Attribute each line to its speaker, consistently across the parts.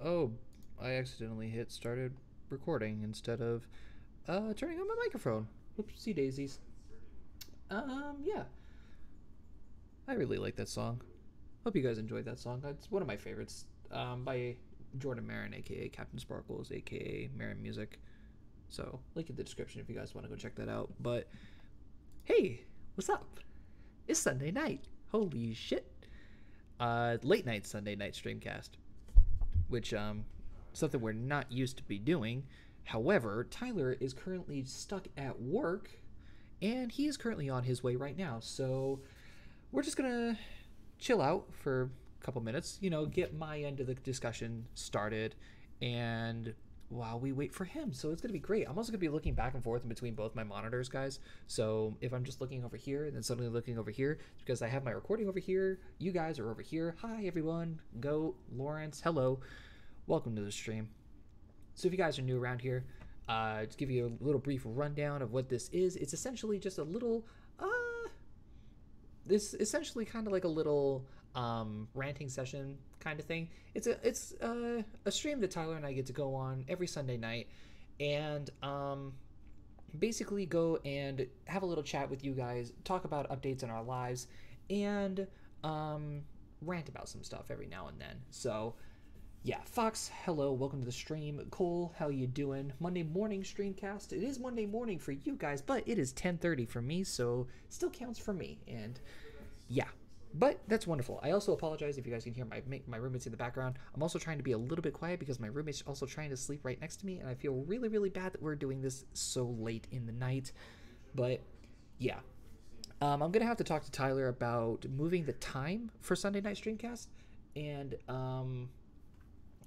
Speaker 1: Oh, I accidentally hit started recording instead of turning on my microphone. Oopsie daisies. Yeah, I really like that song. Hope you guys enjoyed that song. It's one of my favorites. By Jordan Maron, aka Captain Sparkles, aka Maron Music. So, link in the description if you guys want to go check that out. But hey, what's up? It's Sunday night. Holy shit! Late night Sunday night streamcast, which something we're not used to be doing. However, Tyler is currently stuck at work, and he is currently on his way right now. So we're just gonna chill out for a couple minutes, get my end of the discussion started, and while we wait for him. So it's gonna be great. I'm also gonna be looking back and forth in between both my monitors, guys. So if I'm just looking over here and then suddenly looking over here, it's because I have my recording over here. You guys are over here. Hi everyone. Go Lawrence. Hello. Welcome to the stream. So if you guys are new around here, to give you a little brief rundown of what this is, it's essentially just a little, this essentially kind of like a little ranting session kind of thing. It's a stream that Tyler and I get to go on every Sunday night, and basically go and have a little chat with you guys, talk about updates in our lives, and rant about some stuff every now and then. So yeah, Fox, hello, welcome to the stream. Cole, how you doing? Monday morning streamcast. It is Monday morning for you guys, but it is 10:30 for me, so still counts for me. And yeah, but that's wonderful. I also apologize if you guys can hear my roommates in the background. I'm also trying to be a little bit quiet because my roommate's also trying to sleep right next to me, and I feel really, really bad that we're doing this so late in the night. But yeah, I'm gonna have to talk to Tyler about moving the time for Sunday night streamcast, and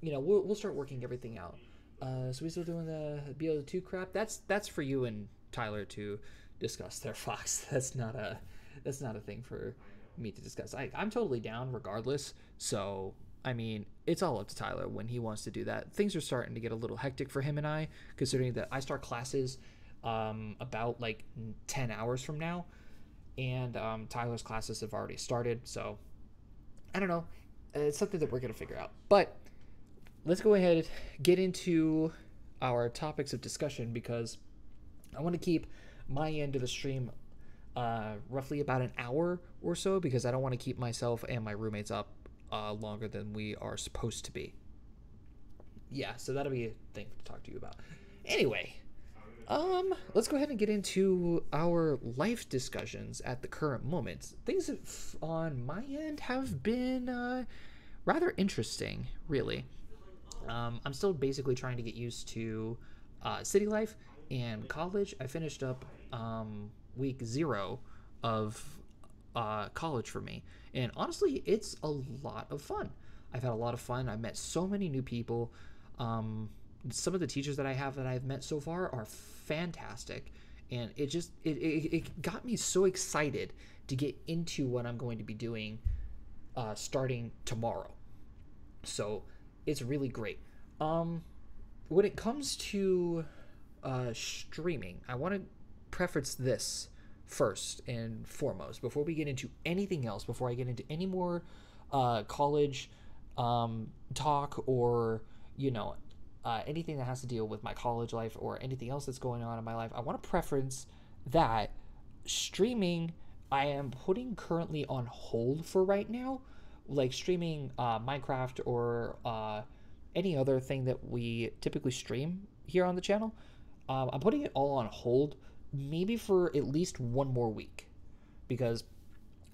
Speaker 1: we'll start working everything out. So we still doing the BO2 crap? That's for you and Tyler to discuss there, Fox. That's not a thing for me to discuss. I'm totally down regardless. So I mean, it's all up to Tyler when he wants to do that. Things are starting to get a little hectic for him and I, considering that I start classes about like 10 hours from now, and Tyler's classes have already started. So I don't know. It's something that we're gonna figure out. But let's go ahead and get into our topics of discussion, because I want to keep my end of the stream roughly about an hour or so, because I don't want to keep myself and my roommates up longer than we are supposed to be. Yeah, so that'll be a thing to talk to you about. Anyway, let's go ahead and get into our life discussions at the current moment. Things on my end have been rather interesting, really. I'm still basically trying to get used to city life and college. I finished up week 0 of college for me, and honestly, it's a lot of fun. I've had a lot of fun. I've met so many new people. Some of the teachers that I have that I've met so far are fantastic, and it got me so excited to get into what I'm going to be doing starting tomorrow. So it's really great. When it comes to streaming, I want to preface this first and foremost before we get into anything else, before I get into any more college talk, or anything that has to deal with my college life or anything else that's going on in my life. I want to preference that streaming I am putting currently on hold for right now, like streaming Minecraft or any other thing that we typically stream here on the channel. I'm putting it all on hold, maybe for at least one more week, because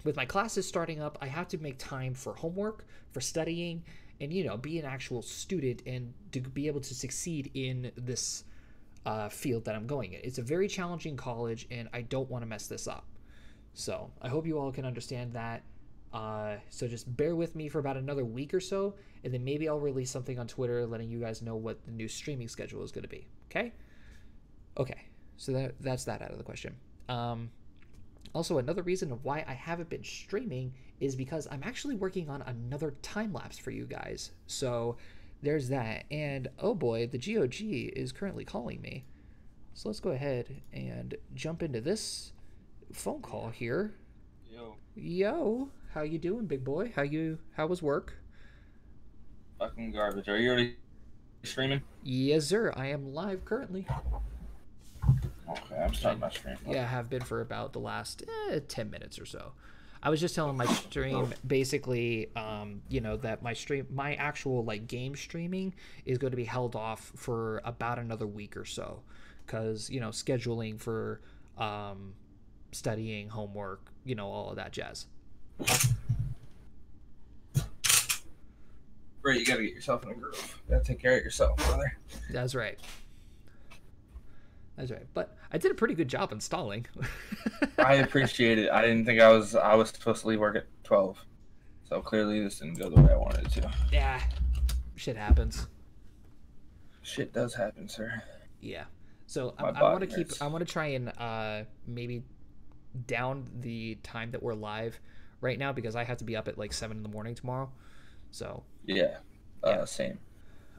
Speaker 1: with my classes starting up, I have to make time for homework, for studying, and be an actual student and to be able to succeed in this field that I'm going in. It's a very challenging college, and I don't want to mess this up. So I hope you all can understand that. So just bear with me for about another week or so, and then maybe I'll release something on Twitter letting you guys know what the new streaming schedule is going to be. Okay, so that's that out of the question. Also, another reason of why I haven't been streaming is because I'm actually working on another time lapse for you guys. So there's that. And oh boy, the GOG is currently calling me. So let's go ahead and jump into this phone call here. Yo, how you doing, big boy? How was work?
Speaker 2: Fucking garbage. Are you already streaming?
Speaker 1: Yes, sir. I am live currently.
Speaker 2: Okay, I'm starting my stream.
Speaker 1: Yeah, I have been for about the last 10 minutes or so. I was just telling my stream basically, that my actual like game streaming is going to be held off for about another week or so, because scheduling for studying, homework, all of that jazz.
Speaker 2: Right, you gotta get yourself in a groove. You gotta take care of yourself, brother.
Speaker 1: That's right. That's right. But I did a pretty good job installing.
Speaker 2: I appreciate it. I didn't think I was supposed to leave work at 12. So clearly this didn't go the way I wanted it to.
Speaker 1: Yeah. Shit happens.
Speaker 2: Shit does happen, sir.
Speaker 1: Yeah. So I want to try and maybe down the time that we're live right now, because I have to be up at like 7 in the morning tomorrow. So
Speaker 2: yeah. Same.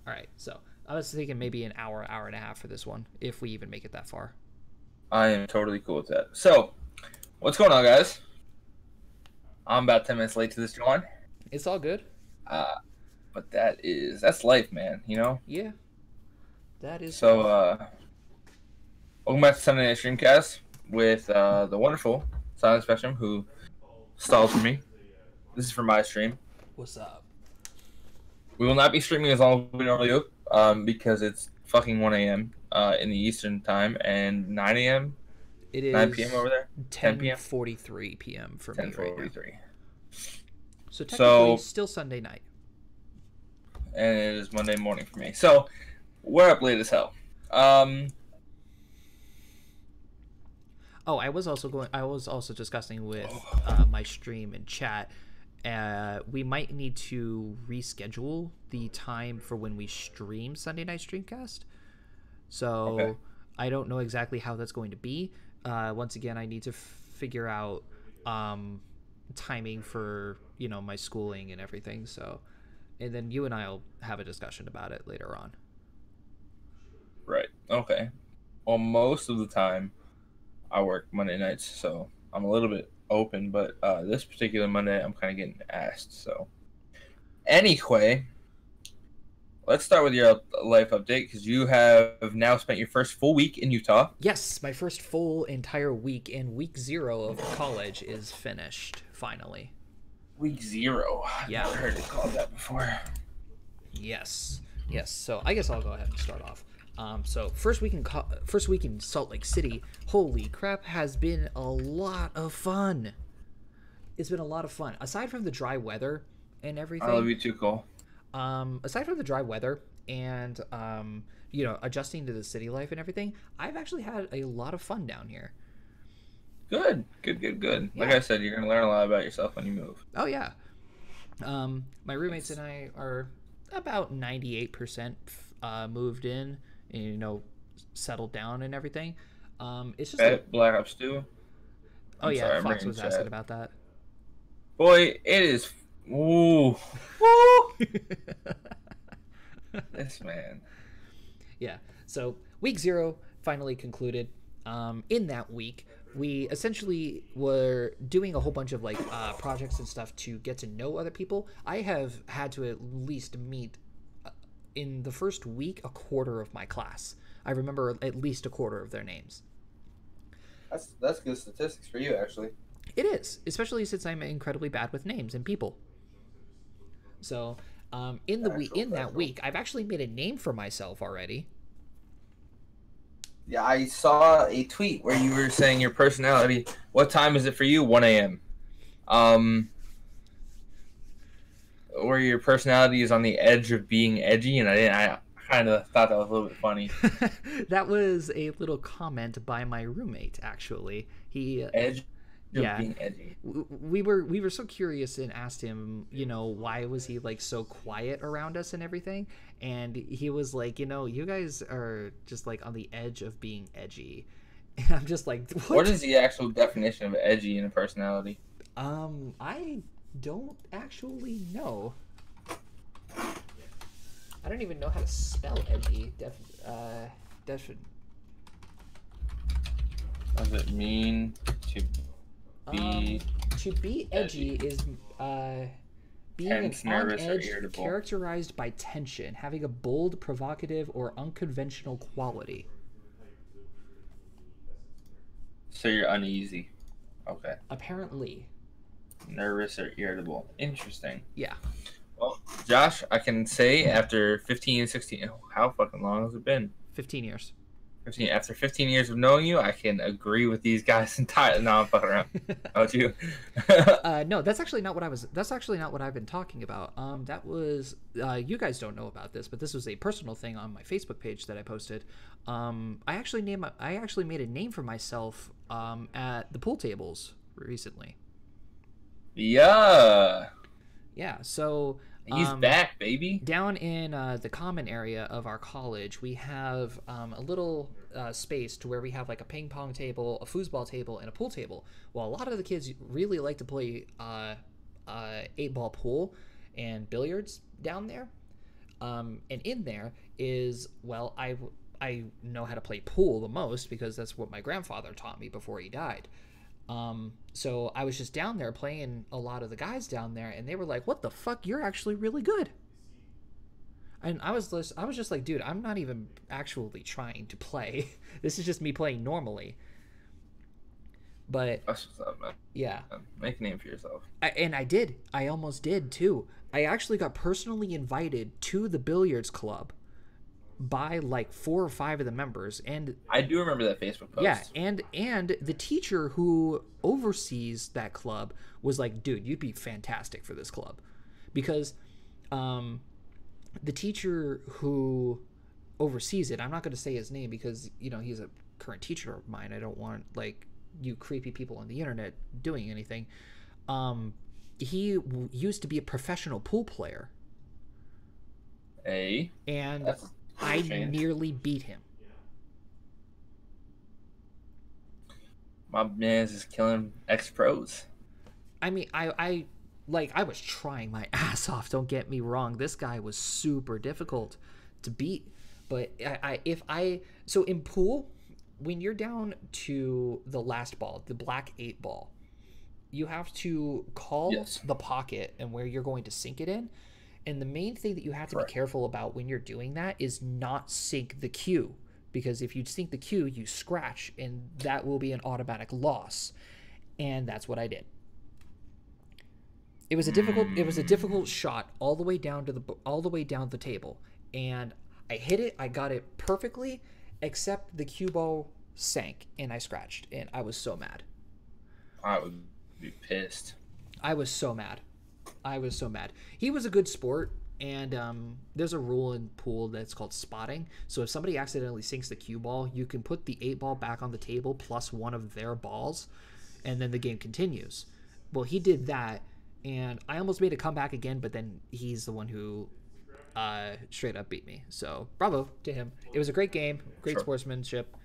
Speaker 1: All right. So I was thinking maybe an hour and a half for this one, if we even make it that far.
Speaker 2: I am totally cool with that. So, what's going on, guys? I'm about 10 minutes late to this one.
Speaker 1: It's all good.
Speaker 2: But that's life, man,
Speaker 1: Yeah. That is.
Speaker 2: So, welcome back to Sunday Night Streamcast with the wonderful Silent Spectrum, who stalled for me. This is for my stream.
Speaker 1: What's up?
Speaker 2: We will not be streaming as long as we normally do, because it's fucking 1 a.m. In the Eastern time, and 9 a.m.
Speaker 1: It is
Speaker 2: 9 p.m. over there. 10 p.m.
Speaker 1: 10:43 p.m. for me right now. 10:43. So technically, still Sunday night.
Speaker 2: And it is Monday morning for me. So we're up late as hell.
Speaker 1: Oh, I was also discussing with my stream and chat. We might need to reschedule the time for when we stream Sunday Night Streamcast. So okay. I don't know exactly how that's going to be. Once again, I need to figure out timing for my schooling and everything. So, and then you and I'll have a discussion about it later on.
Speaker 2: Right. Okay. Well, most of the time I work Monday nights, so I'm a little bit open, but this particular Monday I'm kind of getting asked. So anyway, let's start with your life update, because you have now spent your first full week in Utah.
Speaker 1: Yes, my first full entire week, and week 0 of college is finished finally.
Speaker 2: Week 0.
Speaker 1: Yeah,
Speaker 2: I've heard it called that before.
Speaker 1: Yes. So I guess I'll go ahead and start off. So first week in Salt Lake City, holy crap, has been a lot of fun. It's been a lot of fun. Aside from the dry weather and everything.
Speaker 2: I love you too, Cole.
Speaker 1: Aside from the dry weather and adjusting to the city life and everything, I've actually had a lot of fun down here.
Speaker 2: Good.
Speaker 1: Yeah.
Speaker 2: Like I said, you're gonna learn a lot about yourself when you move.
Speaker 1: Oh yeah. My roommates and I are about 98% moved in. Settled down and everything. It's just
Speaker 2: Black Ops 2.
Speaker 1: Sorry, Fox was asking about that.
Speaker 2: Boy, it is. Ooh. This man.
Speaker 1: Yeah. So week 0 finally concluded. In that week, we essentially were doing a whole bunch of projects and stuff to get to know other people. I have had to at least meet in the first week a quarter of my class. I remember at least a quarter of their names.
Speaker 2: That's good statistics for you, actually.
Speaker 1: It is, especially since I'm incredibly bad with names and people. So, in that week, I've actually made a name for myself already.
Speaker 2: Yeah, I saw a tweet where you were saying your personality. What time is it for you? 1 a.m. Where your personality is on the edge of being edgy, and I kind of thought that was a little bit funny.
Speaker 1: That was a little comment by my roommate, actually. He
Speaker 2: being edgy.
Speaker 1: We were so curious and asked him, why was he so quiet around us and everything, and he was like, you guys are just on the edge of being edgy, and I'm just like,
Speaker 2: what is the actual definition of edgy in a personality?
Speaker 1: I don't actually know. I don't even know how to spell edgy. Does
Speaker 2: it mean to be
Speaker 1: to be edgy is being
Speaker 2: Tense,
Speaker 1: on
Speaker 2: nervous, or
Speaker 1: edge
Speaker 2: irritable.
Speaker 1: characterized by tension, having a bold, provocative, or unconventional quality.
Speaker 2: So you're uneasy. Okay.
Speaker 1: Apparently.
Speaker 2: Nervous or irritable. Interesting.
Speaker 1: Yeah.
Speaker 2: Well, Josh, I can say after 15, 16, how fucking long has it been?
Speaker 1: 15 years.
Speaker 2: 15. After 15 years of knowing you, I can agree with these guys entirely. No, I'm fucking around. How about you?
Speaker 1: No, that's actually not what I was. That's actually not what I've been talking about. That was. You guys don't know about this, but this was a personal thing on my Facebook page that I posted. I actually made a name for myself at the pool tables recently.
Speaker 2: Yeah.
Speaker 1: Yeah. So.
Speaker 2: He's back, baby.
Speaker 1: Down in the common area of our college, we have a little space to where we have like a ping pong table, a foosball table, and a pool table. Well, a lot of the kids really like to play 8-ball pool and billiards down there. And in there is, well, I know how to play pool the most because that's what my grandfather taught me before he died. So I was just down there playing a lot of the guys down there, and they were like, "What the fuck? You're actually really good." And I was just like, "Dude, I'm not even actually trying to play. This is just me playing normally." But
Speaker 2: that's what's up, man.
Speaker 1: Yeah,
Speaker 2: make a name for yourself.
Speaker 1: I did. I almost did too. I actually got personally invited to the billiards club by like 4 or 5 of the members, and
Speaker 2: I do remember that Facebook post.
Speaker 1: Yeah, and the teacher who oversees that club was like, "Dude, you'd be fantastic for this club," because the teacher who oversees it, I'm not going to say his name because he's a current teacher of mine. I don't want like you creepy people on the internet doing anything. He used to be a professional pool player. And I nearly beat him.
Speaker 2: My man is killing ex-pros.
Speaker 1: I mean, I was trying my ass off. Don't get me wrong. This guy was super difficult to beat. But so in pool, when you're down to the last ball, the black 8 ball, you have to call the pocket and where you're going to sink it in. And the main thing that you have to be careful about when you're doing that is not sink the cue, because if you sink the cue, you scratch, and that will be an automatic loss. And that's what I did. It was a difficult shot all the way down the table, and I hit it. I got it perfectly, except the cue ball sank, and I scratched, and I was so mad.
Speaker 2: I would be pissed.
Speaker 1: I was so mad. He was a good sport, and there's a rule in pool that's called spotting. So if somebody accidentally sinks the cue ball, you can put the 8 ball back on the table plus one of their balls, and then the game continues. Well, he did that, and I almost made a comeback again, but then he's the one who straight up beat me. So bravo to him. It was a great game, great sportsmanship,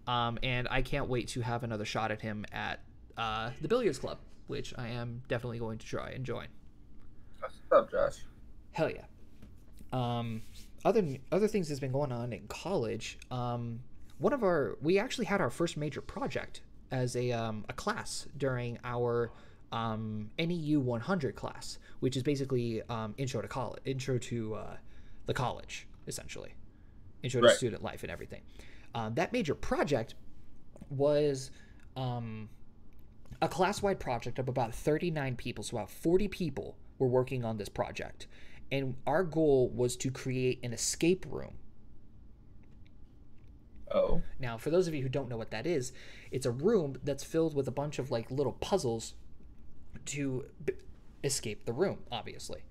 Speaker 1: and I can't wait to have another shot at him at the billiards club, which I am definitely going to try and join.
Speaker 2: What's up, Josh?
Speaker 1: Hell yeah. Other things that's been going on in college. We actually had our first major project as a class during our NEU 100 class, which is basically intro to the college, essentially, intro to student life and everything. That major project was a class-wide project of about 39 people, so about 40 people were working on this project, and our goal was to create an escape room.
Speaker 2: Oh.
Speaker 1: Now, for those of you who don't know what that is, it's a room that's filled with a bunch of like little puzzles to escape the room, obviously.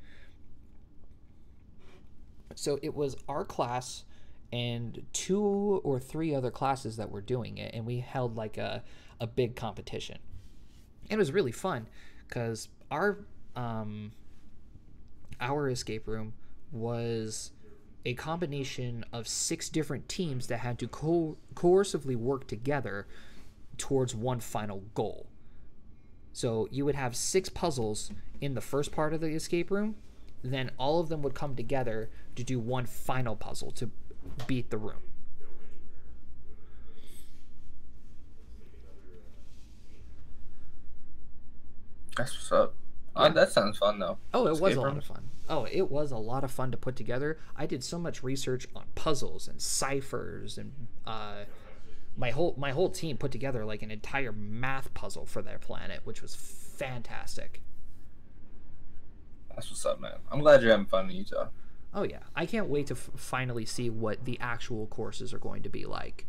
Speaker 1: So it was our class and 2 or 3 other classes that were doing it, and we held like a big competition. And it was really fun because our escape room was a combination of 6 different teams that had to coercively work together towards one final goal. So you would have 6 puzzles in the first part of the escape room, then all of them would come together to do one final puzzle to beat the room.
Speaker 2: That's what's up.
Speaker 1: Yeah.
Speaker 2: That sounds fun though.
Speaker 1: Oh, it was a
Speaker 2: Escape
Speaker 1: lot of
Speaker 2: rooms.
Speaker 1: fun. Oh, it was a lot of fun to put together. I did so much research on puzzles and ciphers, and my whole team put together like an entire math puzzle for their planet, which was fantastic.
Speaker 2: That's what's up, man. I'm glad you're having fun in Utah.
Speaker 1: Oh yeah, I can't wait to finally see what the actual courses are going to be like.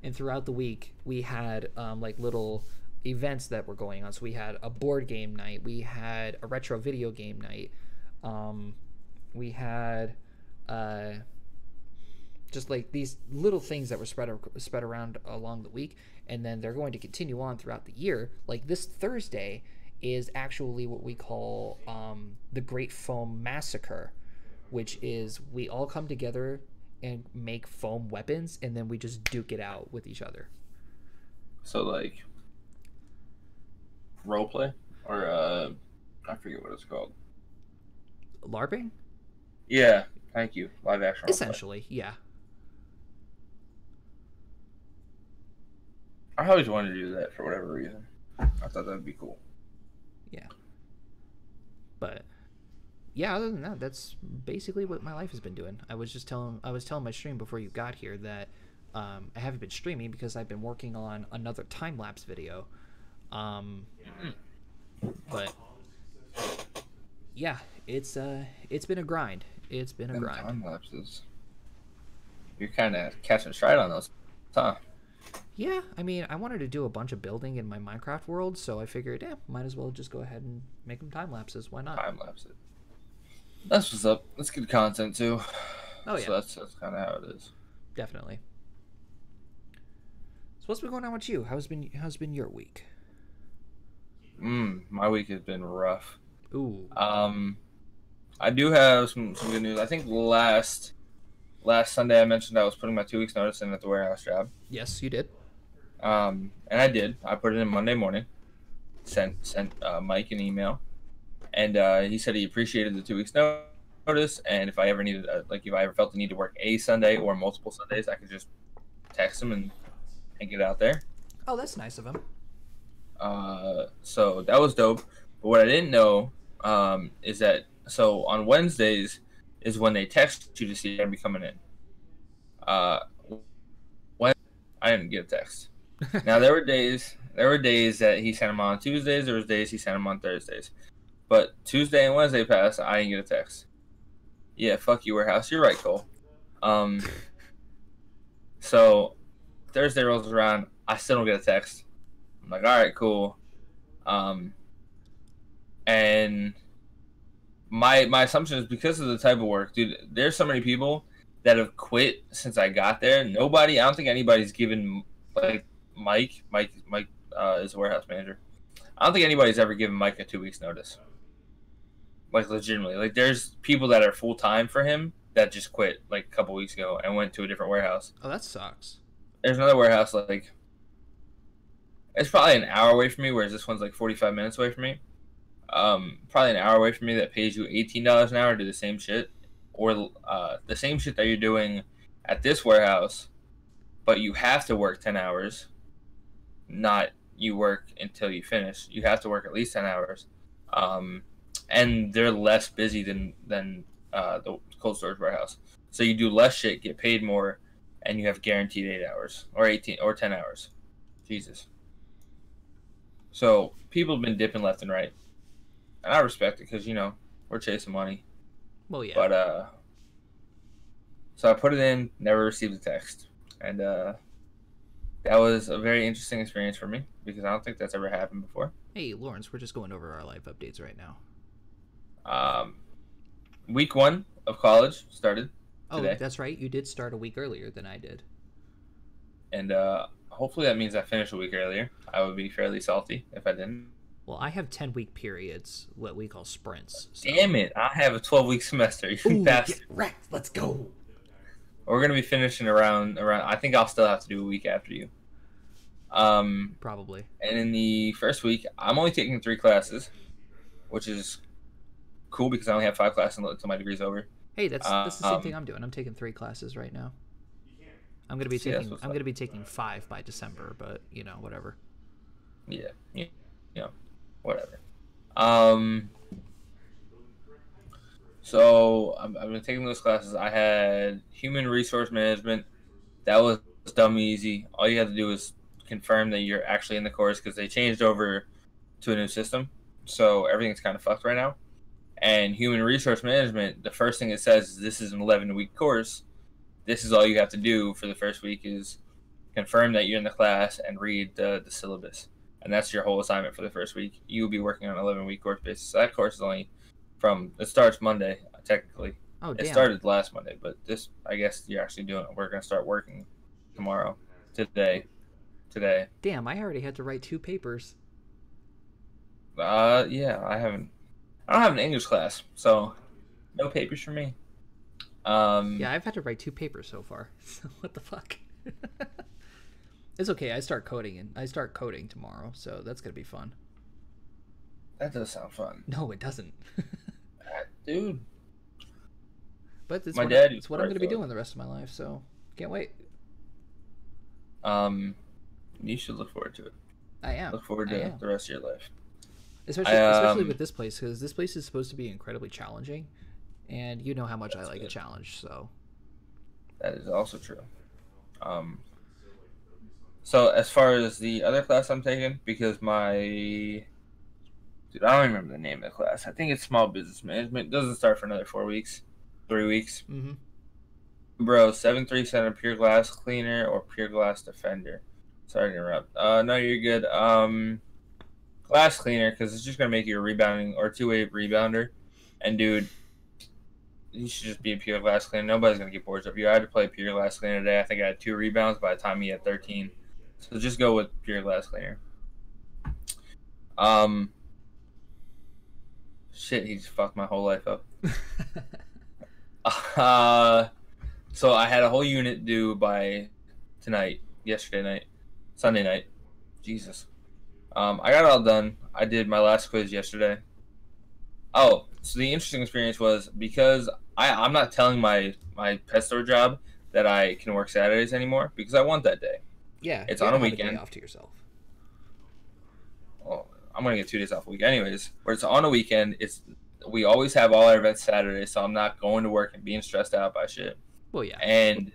Speaker 1: And throughout the week, we had like little events that were going on. So we had a board game night, we had a retro video game night, we had just like these little things that were spread around along the week, and then they're going to continue on throughout the year. Like this Thursday is actually what we call the Great Foam Massacre, which is we all come together and make foam weapons, and then we just duke it out with each other.
Speaker 2: So like role play or I forget what it's called.
Speaker 1: LARPing?
Speaker 2: Yeah, thank you. Live action.
Speaker 1: Essentially, yeah.
Speaker 2: I always wanted to do that for whatever reason. I thought that would be cool.
Speaker 1: Yeah. But yeah, other than that, that's basically what my life has been doing. I was telling my stream before you got here that I haven't been streaming because I've been working on another time lapse video. But yeah, it's been a grind. It's been a grind.
Speaker 2: Time lapses. You're kind of catching stride on those, huh?
Speaker 1: Yeah, I mean, I wanted to do a bunch of building in my Minecraft world, so I figured, might as well just go ahead and make them time lapses. Why not?
Speaker 2: Time lapse it. That's what's up. That's good content too.
Speaker 1: Oh yeah,
Speaker 2: so that's kind of how it is.
Speaker 1: Definitely. So what's been going on with you? How's been your week?
Speaker 2: My week has been rough.
Speaker 1: Ooh.
Speaker 2: I do have some good news. I think last Sunday I mentioned I was putting my 2 weeks notice in at the warehouse job.
Speaker 1: Yes, you did.
Speaker 2: And I did. I put it in Monday morning. Sent Mike an email, and he said he appreciated the 2 weeks notice. And if I ever needed, if I ever felt the need to work a Sunday or multiple Sundays, I could just text him and get out there.
Speaker 1: Oh, that's nice of him.
Speaker 2: So that was dope. But what I didn't know is that on Wednesdays is when they text you to see if you're gonna be coming in. When I didn't get a text. Now there were days that he sent them on Tuesdays. There was days he sent them on Thursdays. But Tuesday and Wednesday passed, I didn't get a text. Yeah, fuck you, warehouse. You're right, Cole. So Thursday rolls around, I still don't get a text. I'm like, all right, cool. And my assumption is because of the type of work, dude. There's so many people that have quit since I got there. I don't think anybody's given Mike is a warehouse manager. I don't think anybody's ever given Mike a 2 weeks notice. Like legitimately, like there's people that are full time for him that just quit like a couple weeks ago and went to a different warehouse.
Speaker 1: Oh, that sucks.
Speaker 2: There's another warehouse it's probably an hour away from me, whereas this one's like 45 minutes away from me. Probably an hour away from me that pays you $18 an hour to do the same shit, or the same shit that you're doing at this warehouse, but you have to work 10 hours. Not you work until you finish. You have to work at least 10 hours. And they're less busy than the cold storage warehouse. So you do less shit, get paid more, and you have guaranteed 8 hours or 18 or 10 hours. Jesus. So people have been dipping left and right, and I respect it because we're chasing money.
Speaker 1: Well, yeah.
Speaker 2: But so I put it in, never received a text, and that was a very interesting experience for me because I don't think that's ever happened before.
Speaker 1: Hey, Lawrence, we're just going over our life updates right now.
Speaker 2: Week 1 of college started today.
Speaker 1: Oh, that's right. You did start a week earlier than I did.
Speaker 2: And hopefully that means I finished a week earlier. I would be fairly salty if I didn't.
Speaker 1: Well, I have 10-week periods, what we call sprints. So.
Speaker 2: Damn it! I have a 12-week semester. You bastard.
Speaker 1: Get wrecked. Let's go.
Speaker 2: We're gonna be finishing around. I think I'll still have to do a week after you.
Speaker 1: Probably.
Speaker 2: And in the first week, I'm only taking 3 classes, which is cool because I only have 5 classes until my degree's over.
Speaker 1: Hey, that's the same thing I'm doing. I'm taking 3 classes right now. I'm gonna be taking 5 by December, but whatever.
Speaker 2: Yeah, whatever. Um, so I've been taking those classes. I had human resource management. That was dumb easy. All you had to do was confirm that you're actually in the course because they changed over to a new system. So everything's kind of fucked right now. And human resource management, the first thing it says is this is an 11-week course. This is all you have to do for the first week is confirm that you're in the class and read the syllabus. And that's your whole assignment for the first week. You will be working on an 11-week course basis. So that course is only it starts Monday, technically.
Speaker 1: Oh, damn.
Speaker 2: It started last Monday, but this, I guess you're actually doing it. We're going to start working tomorrow. Today.
Speaker 1: Damn, I already had to write 2 papers.
Speaker 2: Yeah, I don't have an English class, so no papers for me.
Speaker 1: Yeah, I've had to write 2 papers so far. So what the fuck? It's okay. I start coding tomorrow, so that's gonna be fun.
Speaker 2: That does sound fun.
Speaker 1: No, it doesn't.
Speaker 2: Dude.
Speaker 1: But it's what I'm gonna be doing the rest of my life, so can't wait.
Speaker 2: You should look forward to it.
Speaker 1: I am.
Speaker 2: Look forward to the rest of your life.
Speaker 1: Especially with this place, because this place is supposed to be incredibly challenging, and you know how much I like a challenge. So
Speaker 2: that is also true. So as far as the other class I'm taking, because I don't remember the name of the class. I think it's small business management. It doesn't start for another 3 weeks.
Speaker 1: Mm-hmm.
Speaker 2: Bro, 737 pure glass cleaner or pure glass defender. Sorry to interrupt. No, you're good. Glass cleaner, because it's just gonna make you a rebounding or 2-way rebounder. And dude, you should just be a pure glass cleaner. Nobody's gonna get bored of you. I had to play pure glass cleaner today. I think I had 2 rebounds by the time he had 13. So just go with pure glass cleaner. Shit, he just fucked my whole life up. So I had a whole unit due by Sunday night. Jesus. I got it all done. I did my last quiz yesterday. Oh, so the interesting experience was because I'm not telling my pet store job that I can work Saturdays anymore because I want that day.
Speaker 1: Yeah,
Speaker 2: it's on a weekend.
Speaker 1: Day off to yourself.
Speaker 2: Well, I'm gonna get 2 days off a week anyways. Where it's on a weekend, we always have all our events Saturday, so I'm not going to work and being stressed out by shit.
Speaker 1: Well, yeah.
Speaker 2: And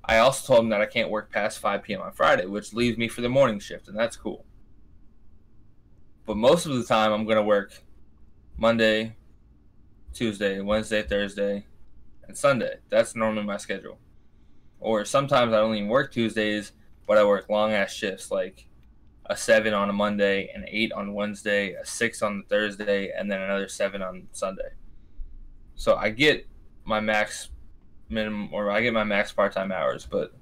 Speaker 2: I also told them that I can't work past 5 p.m. on Friday, which leaves me for the morning shift, and that's cool. But most of the time, I'm gonna work Monday, Tuesday, Wednesday, Thursday, and Sunday. That's normally my schedule. Or sometimes I don't even work Tuesdays, but I work long-ass shifts, like a 7 on a Monday, an 8 on Wednesday, a 6 on Thursday, and then another 7 on Sunday. So I get my max minimum, or I get my max part-time hours, but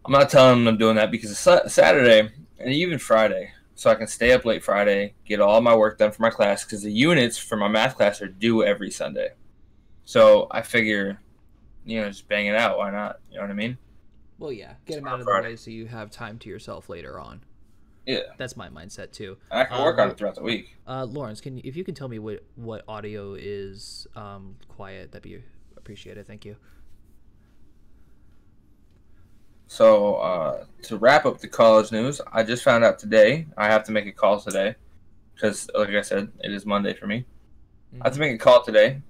Speaker 2: I'm not telling them I'm doing that because it's Saturday and even Friday. So I can stay up late Friday, get all my work done for my class, because the units for my math class are due every Sunday. So I figure, just bang it out. Why not? You know what I mean?
Speaker 1: Well, yeah. Get them out of the way so you have time to yourself later on.
Speaker 2: Yeah.
Speaker 1: That's my mindset, too.
Speaker 2: I can work on it throughout the week.
Speaker 1: Lawrence, if you can tell me what audio is quiet, that'd be appreciated. Thank you.
Speaker 2: So, to wrap up the college news, I just found out today I have to make a call today because, like I said, it is Monday for me. I have to make a call today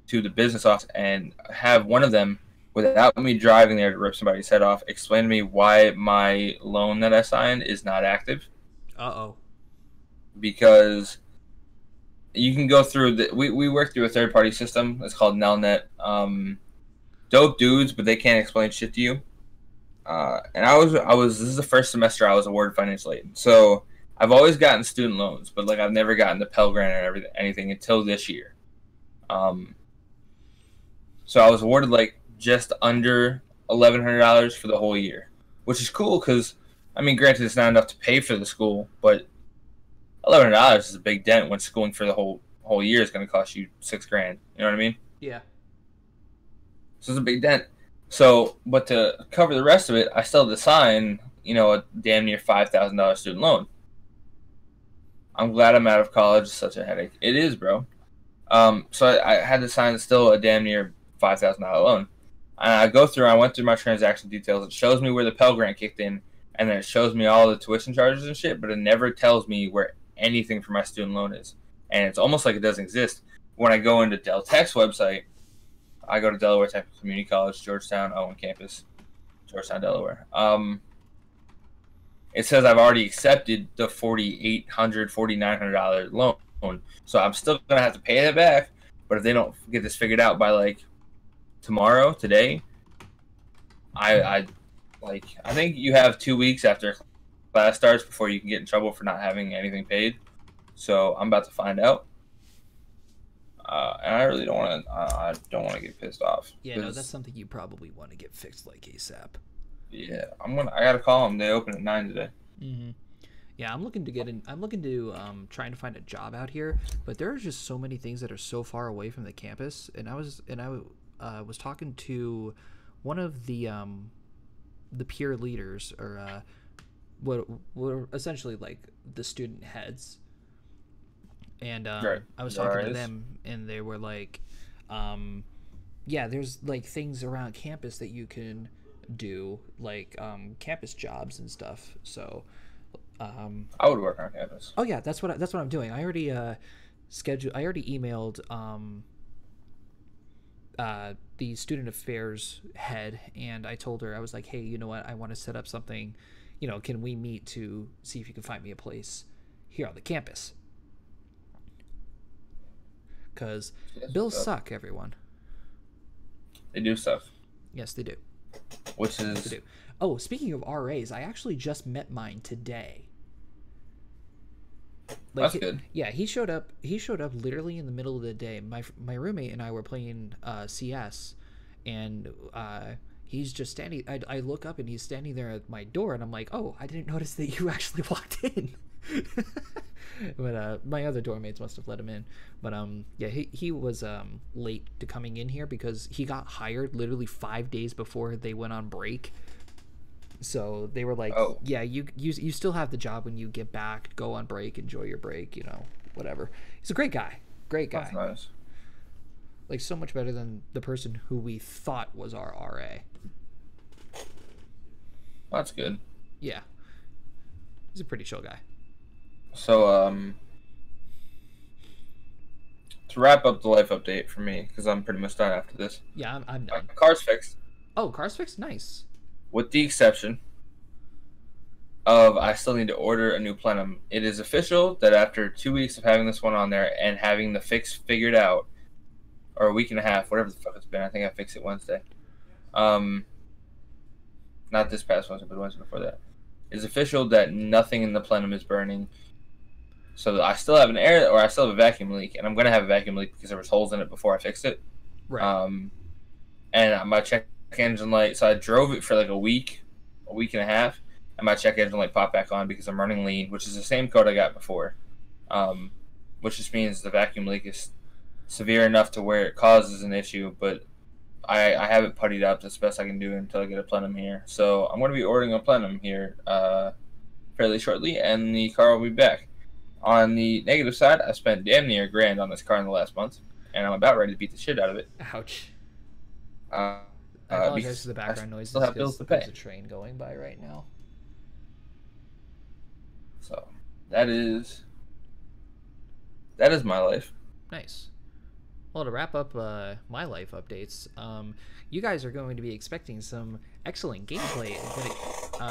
Speaker 2: to the business office and have one of them, without me driving there to rip somebody's head off, explain to me why my loan that I signed is not active.
Speaker 1: Uh-oh.
Speaker 2: Because you can go through we work through a third-party system. It's called Nelnet. Dope dudes, but they can't explain shit to you. And this is the first semester I was awarded financial aid. So I've always gotten student loans, but I've never gotten the Pell Grant or anything until this year. So I was awarded just under $1,100 for the whole year, which is cool because, granted it's not enough to pay for the school, but $1,100 is a big dent when schooling for the whole year is going to cost you $6,000. You know what I mean?
Speaker 1: Yeah.
Speaker 2: So it's a big dent. So, but to cover the rest of it, I still had to sign, a damn near $5,000 student loan. I'm glad I'm out of college. It's such a headache. It is, bro. So I had to sign still a damn near $5,000 loan. And I went through my transaction details. It shows me where the Pell Grant kicked in, and then it shows me all the tuition charges and shit, but it never tells me where anything for my student loan is. And it's almost like it doesn't exist. When I go into Del Tech's website, I go to Delaware Technical Community College, Georgetown, Owen campus, Georgetown, Delaware. It says I've already accepted the $4,900 loan. So I'm still going to have to pay it back. But if they don't get this figured out by like today, I think you have 2 weeks after class starts before you can get in trouble for not having anything paid. So I'm about to find out. And I really don't want to. I don't want to get pissed off.
Speaker 1: Yeah, no, that's something you probably want to get fixed like ASAP.
Speaker 2: Yeah, I gotta call them. They open at 9 today.
Speaker 1: Mm-hmm. Yeah, I'm looking to get in. I'm looking to trying to find a job out here, but there are just so many things that are so far away from the campus. And I was talking to one of the peer leaders, or what were essentially like the student heads. And
Speaker 2: right.
Speaker 1: I was talking to them, and they were like, yeah, there's like things around campus that you can do, like campus jobs and stuff. So
Speaker 2: I would work on campus.
Speaker 1: Oh yeah, that's what I'm doing. I already emailed the student affairs head, and I told her, I was like, hey, you know what, I want to set up something, can we meet to see if you can find me a place here on the campus, because bills suck, everyone.
Speaker 2: They do stuff.
Speaker 1: Yes, they do.
Speaker 2: Which is...
Speaker 1: They do. Oh, speaking of RAs, I actually just met mine today.
Speaker 2: That's good.
Speaker 1: Yeah, he showed up literally in the middle of the day. My roommate and I were playing CS, and he's just standing. I look up and he's standing there at my door, and I'm like, oh, I didn't notice that you actually walked in. But my other doormates must have let him in. But yeah, he was late to coming in here because he got hired literally 5 days before they went on break. So they were like, oh, yeah, you still have the job when you get back. Go on break, enjoy your break, whatever. He's a great guy. Great guy.
Speaker 2: That's nice.
Speaker 1: Like, so much better than the person who we thought was our RA.
Speaker 2: That's good.
Speaker 1: Yeah. He's a pretty chill guy.
Speaker 2: So, to wrap up the life update for me, because I'm pretty much done after this.
Speaker 1: Yeah, I'm done.
Speaker 2: My car's fixed.
Speaker 1: Oh, car's fixed? Nice.
Speaker 2: With the exception of I still need to order a new plenum. It is official that after 2 weeks of having this one on there and having the fix figured out, or a week and a half, whatever the fuck it's been, I think I fixed it Wednesday. Not this past Wednesday, but the Wednesday before that. It's official that nothing in the plenum is burning. So I still have I still have a vacuum leak, and I'm going to have a vacuum leak because there was holes in it before I fixed it.
Speaker 1: Right.
Speaker 2: And my check engine light, so I drove it for like a week and a half, and my check engine light popped back on because I'm running lean, which is the same code I got before, which just means the vacuum leak is severe enough to where it causes an issue, but I have it puttied up as best I can do until I get a plenum here. So I'm going to be ordering a plenum here fairly shortly, and the car will be back. On the negative side, I spent damn near $1,000 on this car in the last month, and I'm about ready to beat the shit out of it.
Speaker 1: Ouch. I apologize for the background noise.
Speaker 2: Still have bills to pay.
Speaker 1: There's a train going by right now.
Speaker 2: So that is my life.
Speaker 1: Nice. Well, to wrap up my life updates, you guys are going to be expecting some excellent gameplay when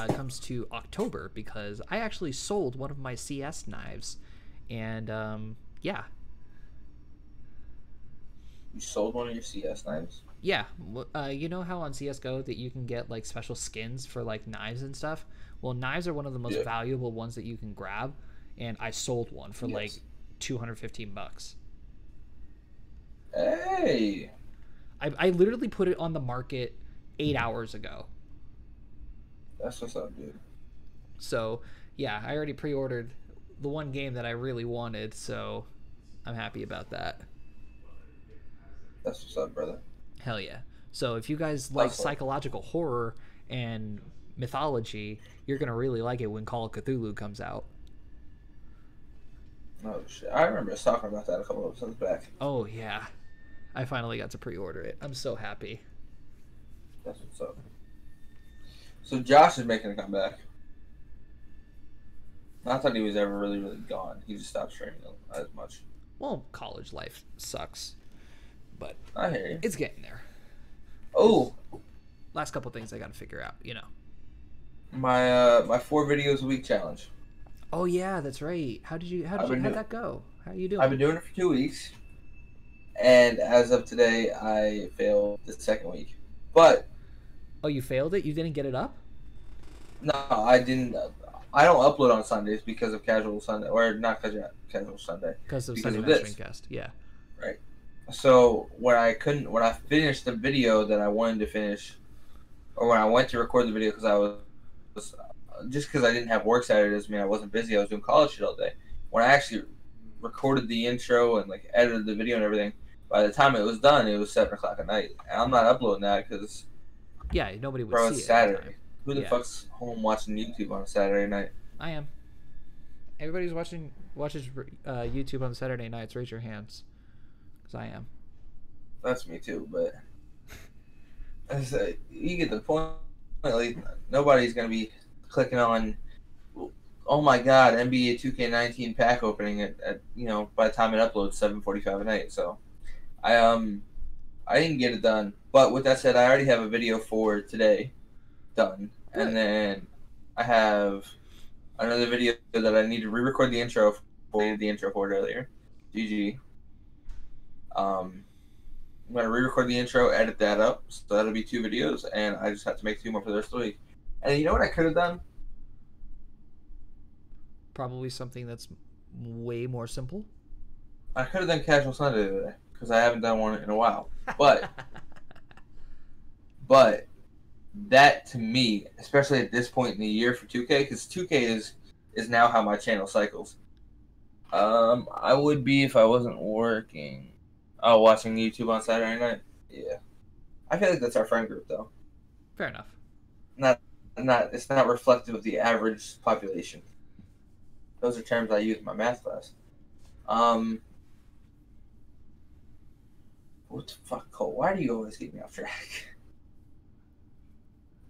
Speaker 1: it comes to October, because I actually sold one of my CS knives, and yeah.
Speaker 2: You sold one of your CS knives?
Speaker 1: Yeah, you know how on CSGO that you can get like special skins for like knives and stuff? Well, knives are one of the most valuable ones that you can grab, and I sold one for like $215.
Speaker 2: Hey!
Speaker 1: I literally put it on the market 8 hours ago.
Speaker 2: That's what's up, dude.
Speaker 1: So, yeah, I already pre-ordered the one game that I really wanted, so I'm happy about that.
Speaker 2: That's what's up, brother.
Speaker 1: Hell yeah. So if you guys like psychological horror and mythology, you're going to really like it when Call of Cthulhu comes out.
Speaker 2: Oh, shit. I remember us talking about that a couple of episodes back.
Speaker 1: Oh, yeah. I finally got to pre-order it. I'm so happy.
Speaker 2: That's what's up. So Josh is making a comeback. Not that he was ever really, really gone. He just stopped streaming as much.
Speaker 1: Well, college life sucks, but
Speaker 2: I hear you.
Speaker 1: it's getting there.
Speaker 2: Oh,
Speaker 1: Last couple things I got to figure out, you know.
Speaker 2: my 4 videos a week challenge.
Speaker 1: Oh yeah, that's right. How'd that go? How are you doing?
Speaker 2: I've been doing it for 2 weeks, and as of today, I failed the second week. But
Speaker 1: Oh, you failed it? You didn't get it up?
Speaker 2: no, I didn't. I don't upload on Sundays because of casual Sunday, or not casual Sunday.
Speaker 1: Because of
Speaker 2: Because
Speaker 1: Sunday
Speaker 2: of
Speaker 1: Night
Speaker 2: this.
Speaker 1: Streamcast. Yeah.
Speaker 2: Right. So when I finished the video that I wanted to finish, or when I went to record the video because I was just because I didn't have work Saturday doesn't mean I wasn't busy. I was doing college shit all day. When I actually recorded the intro and like edited the video and everything, by the time it was done, it was 7 o'clock at night. And I'm not uploading that because
Speaker 1: Yeah, nobody would
Speaker 2: bro,
Speaker 1: see
Speaker 2: it's
Speaker 1: it.
Speaker 2: Saturday. Who the
Speaker 1: Yeah.
Speaker 2: fuck's home watching YouTube on a Saturday night?
Speaker 1: I am. Everybody's watches YouTube on Saturday nights. Raise your hands, because I am.
Speaker 2: That's me too, but you get the point. Like, nobody's gonna be clicking on. Oh my god, NBA 2K19 pack opening at by the time it uploads 7:45 at night. So I didn't get it done. But with that said, I already have a video for today done,
Speaker 1: Good.
Speaker 2: and then I have another video that I need to re-record the intro for. I did the intro for it earlier. GG. I'm gonna re-record the intro, edit that up, so that'll be 2 videos, and I just have to make 2 more for the rest of the week. And you know what I could have done?
Speaker 1: Probably something that's way more simple.
Speaker 2: I could have done Casual Sunday today because I haven't done one in a while. But that to me, especially at this point in the year for 2K, because 2K is now how my channel cycles. I would be if I wasn't working. Oh, watching YouTube on Saturday night. Yeah, I feel like that's our friend group though.
Speaker 1: Fair enough.
Speaker 2: It's not reflective of the average population. Those are terms I use in my math class. What the fuck, Cole? Why do you always get me off track?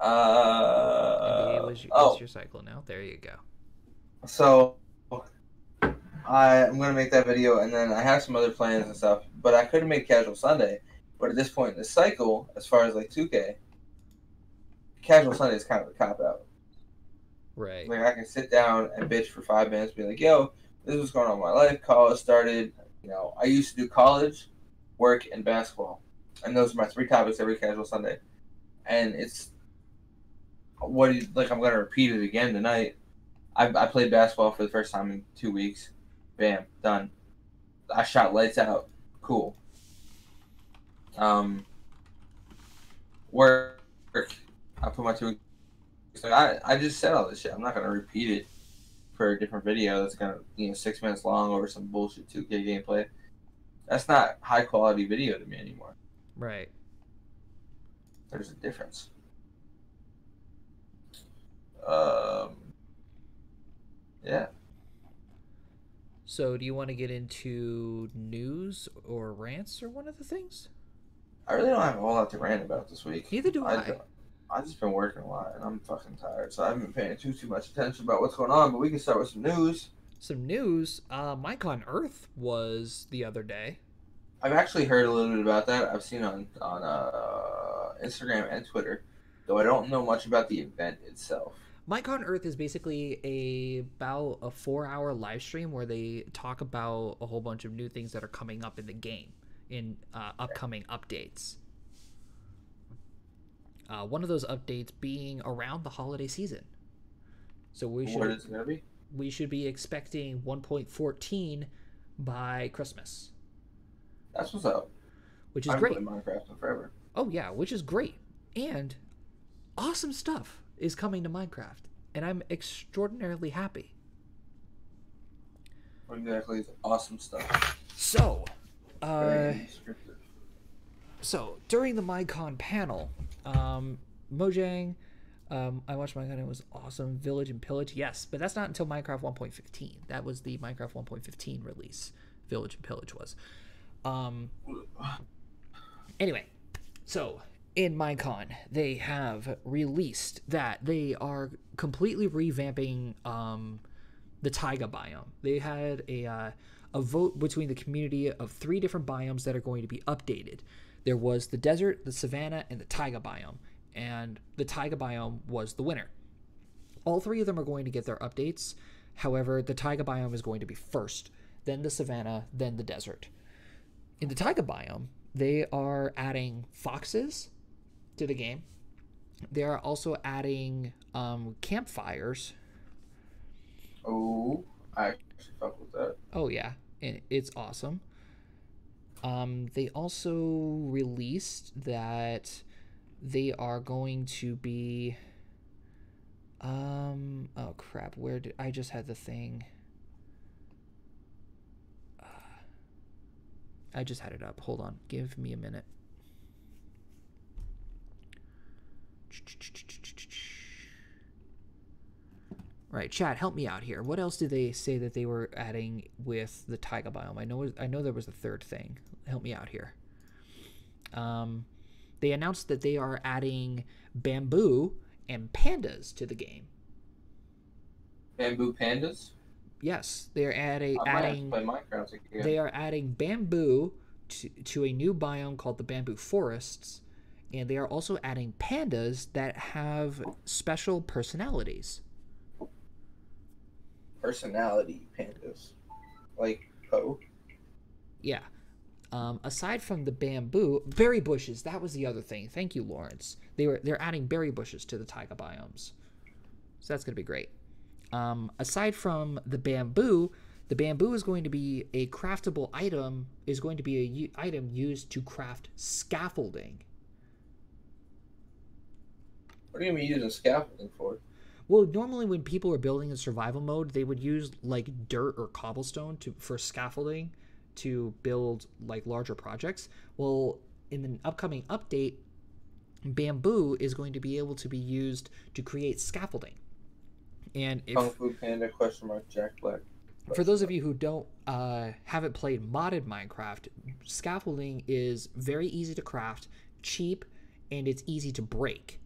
Speaker 1: NBA was your cycle now. There you go.
Speaker 2: So I'm gonna make that video, and then I have some other plans and stuff. But I could have made Casual Sunday. But at this point in the cycle, as far as like 2K, Casual Sunday is kind of a cop out.
Speaker 1: Right.
Speaker 2: Like I can sit down and bitch for 5 minutes, be like, "Yo, this is what's going on in my life." College started. I used to do college, work, and basketball, and those are my 3 topics every Casual Sunday. And it's I'm gonna repeat it again tonight. I played basketball for the first time in 2 weeks. Bam, done. I shot lights out. Cool. Work. I put my 2 weeks. I just said all this shit. I'm not gonna repeat it for a different video that's gonna 6 minutes long over some bullshit 2K gameplay. That's not high quality video to me anymore.
Speaker 1: Right.
Speaker 2: There's a difference. Yeah.
Speaker 1: So, do you want to get into news or rants or one of the things?
Speaker 2: I really don't have a whole lot to rant about this week.
Speaker 1: Neither do I.
Speaker 2: I've just been working a lot, and I'm fucking tired, so I haven't been paying too much attention about what's going on, but we can start with some news.
Speaker 1: Some news. Micon Earth was the other day.
Speaker 2: I've actually heard a little bit about that. I've seen on Instagram and Twitter, though I don't know much about the event itself.
Speaker 1: Micon Earth is basically about a 4-hour live stream where they talk about a whole bunch of new things that are coming up in the game in upcoming updates. One of those updates being around the holiday season. So what is it going to be? We should be expecting 1.14 by Christmas.
Speaker 2: That's what's up.
Speaker 1: Which is great.
Speaker 2: I've been playing Minecraft forever.
Speaker 1: Oh yeah, which is great. And awesome stuff is coming to Minecraft, and I'm extraordinarily happy.
Speaker 2: What exactly is awesome stuff?
Speaker 1: So, during the Micon panel, Mojang, I watched Minecon. It was awesome. Village and Pillage, yes, but that's not until Minecraft 1.15. That was the Minecraft 1.15 release. Village and Pillage was. Anyway, so in Minecon, they have released that they are completely revamping the taiga biome. They had a vote between the community of 3 different biomes that are going to be updated. There was the desert, the savanna, and the taiga biome, and the taiga biome was the winner. All 3 of them are going to get their updates. However, the taiga biome is going to be first, then the savanna, then the desert. In the taiga biome, they are adding foxes to the game. They are also adding campfires.
Speaker 2: Oh, I actually fuck with that.
Speaker 1: Oh, yeah. And it's awesome. They also released that they are going to be... oh, crap. Where did... I just had the thing. I just had it up. Hold on. Give me a minute. Right, chat, help me out here. What else did they say that they were adding with the taiga biome? I know there was a third thing. Help me out here. They announced that they are adding bamboo and pandas to the game.
Speaker 2: Bamboo pandas?
Speaker 1: Yes, they are adding.
Speaker 2: Play Minecraft again.
Speaker 1: They are adding bamboo to a new biome called the bamboo forests, and they are also adding pandas that have special personalities.
Speaker 2: Personality pandas, like Poe.
Speaker 1: Yeah. Aside from the bamboo, berry bushes. That was the other thing. Thank you, Lawrence. They're adding berry bushes to the taiga biomes, so that's gonna be great. Aside from the bamboo is going to be a craftable item. Is going to be a item used to craft scaffolding.
Speaker 2: What are you gonna be using scaffolding for?
Speaker 1: Well, normally when people are building in survival mode, they would use like dirt or cobblestone for scaffolding to build like larger projects. Well, in the upcoming update, bamboo is going to be able to be used to create scaffolding. And if
Speaker 2: Kung Fu Panda ? Jack Black.
Speaker 1: For those of you who don't haven't played modded Minecraft, scaffolding is very easy to craft, cheap, and it's easy to break.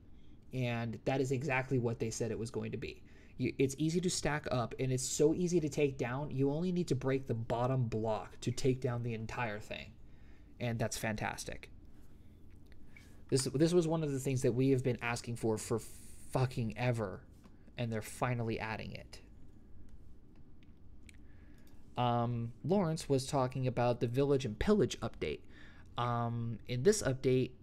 Speaker 1: And that is exactly what they said it was going to be. It's easy to stack up, and it's so easy to take down. You only need to break the bottom block to take down the entire thing. And that's fantastic. This was one of the things that we have been asking for fucking ever, and they're finally adding it. Lawrence was talking about the Village and Pillage update. In this update,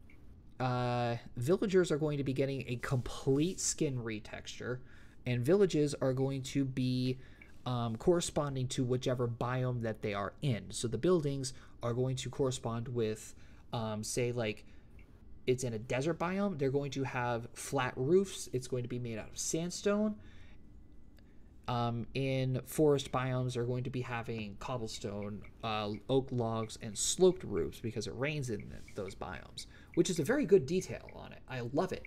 Speaker 1: villagers are going to be getting a complete skin retexture, and villages are going to be corresponding to whichever biome that they are in. So the buildings are going to correspond with, say, like, it's in a desert biome, they're going to have flat roofs. It's going to be made out of sandstone. In forest biomes, are going to be having cobblestone, oak logs, and sloped roofs because it rains in those biomes, which is a very good detail on it. I love it.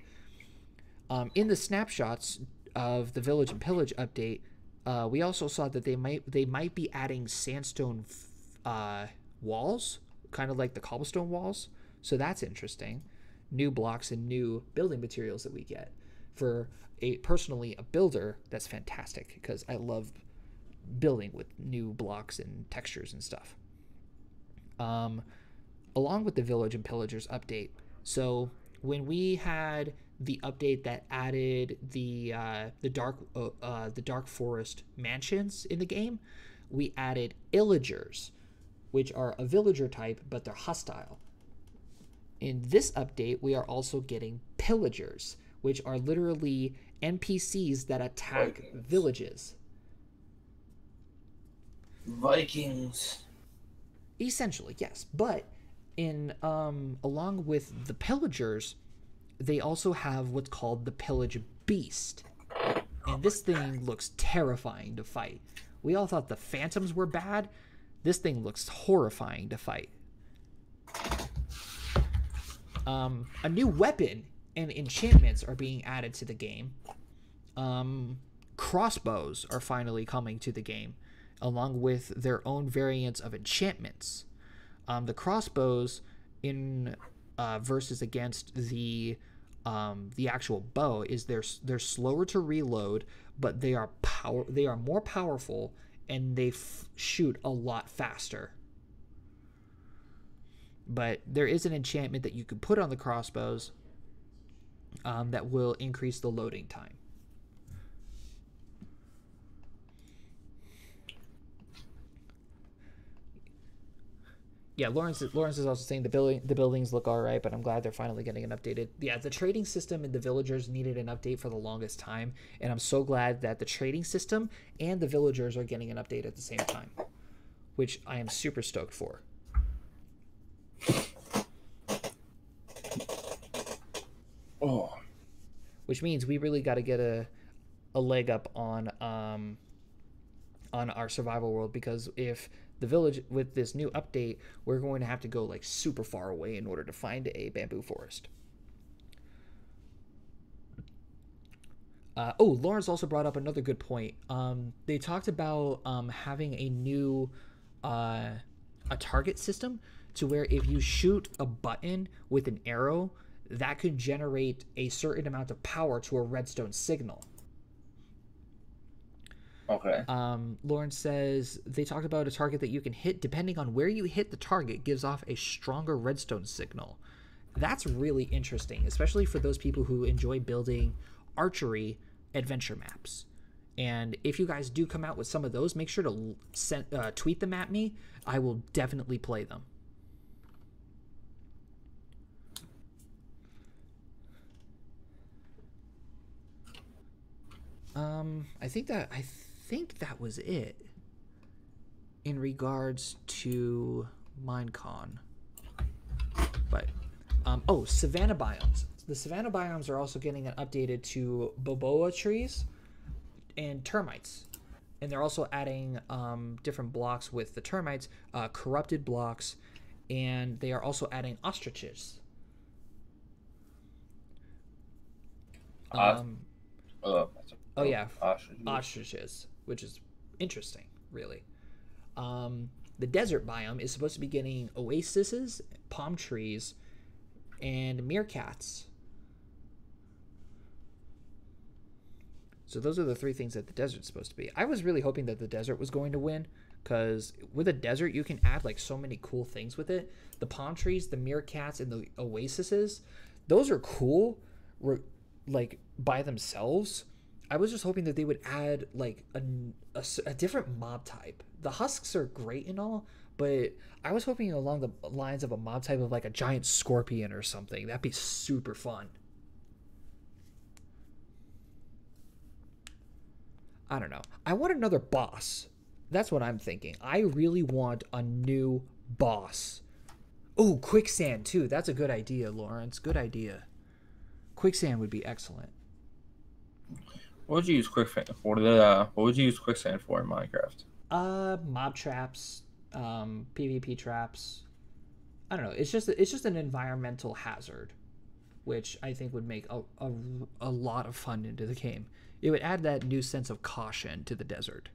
Speaker 1: In the snapshots of the Village and Pillage update, we also saw that they might be adding sandstone walls, kind of like the cobblestone walls. So that's interesting. New blocks and new building materials that we get. For personally a builder, that's fantastic because I love building with new blocks and textures and stuff. Along with the Village and Pillagers update, so when we had the update that added the dark forest mansions in the game, we added illagers, which are a villager type, but they're hostile. In this update, we are also getting pillagers, which are literally NPCs that attack villages.
Speaker 2: Vikings.
Speaker 1: Essentially, yes. But in along with the pillagers, they also have what's called the pillage beast. And this thing looks terrifying to fight. We all thought the phantoms were bad. This thing looks horrifying to fight. A new weapon and enchantments are being added to the game. Crossbows are finally coming to the game, along with their own variants of enchantments. The crossbows in versus against the actual bow is they're slower to reload, but they are more powerful, and they shoot a lot faster. But there is an enchantment that you can put on the crossbows that will increase the loading time. Yeah, Lawrence is also saying the buildings look all right, but I'm glad they're finally getting an updated. Yeah, the trading system and the villagers needed an update for the longest time, and I'm so glad that the trading system and the villagers are getting an update at the same time, which I am super stoked for.
Speaker 2: Oh.
Speaker 1: Which means we really got to get a leg up on our survival world, because if the village, with this new update, we're going to have to go like super far away in order to find a bamboo forest. Lawrence also brought up another good point. They talked about having a new a target system to where if you shoot a button with an arrow, that could generate a certain amount of power to a redstone signal.
Speaker 2: Okay.
Speaker 1: Lawrence says they talked about a target that you can hit. Depending on where you hit the target, gives off a stronger redstone signal. That's really interesting, especially for those people who enjoy building archery adventure maps. And if you guys do come out with some of those, make sure to tweet them at me. I will definitely play them. I think that was it in regards to Minecon. But savanna biomes. The savanna biomes are also getting updated to boboa trees and termites, and they're also adding different blocks with the termites, corrupted blocks, and they are also adding ostriches. Ostriches, which is interesting, really. The desert biome is supposed to be getting oases, palm trees, and meerkats. So those are the three things that the desert's supposed to be. I was really hoping that the desert was going to win, because with a desert you can add like so many cool things with it. The palm trees, the meerkats, and the oases, those are cool, like by themselves. I was just hoping that they would add like a different mob type. The husks are great and all, but I was hoping along the lines of a mob type of like a giant scorpion or something. That'd be super fun. I don't know. I want another boss. That's what I'm thinking. I really want a new boss. Oh, quicksand too. That's a good idea, Lawrence. Good idea. Quicksand would be excellent.
Speaker 2: What would you use quicksand for? What would you use quicksand for in Minecraft?
Speaker 1: Mob traps, PvP traps. I don't know. It's just an environmental hazard, which I think would make a lot of fun into the game. It would add that new sense of caution to the desert.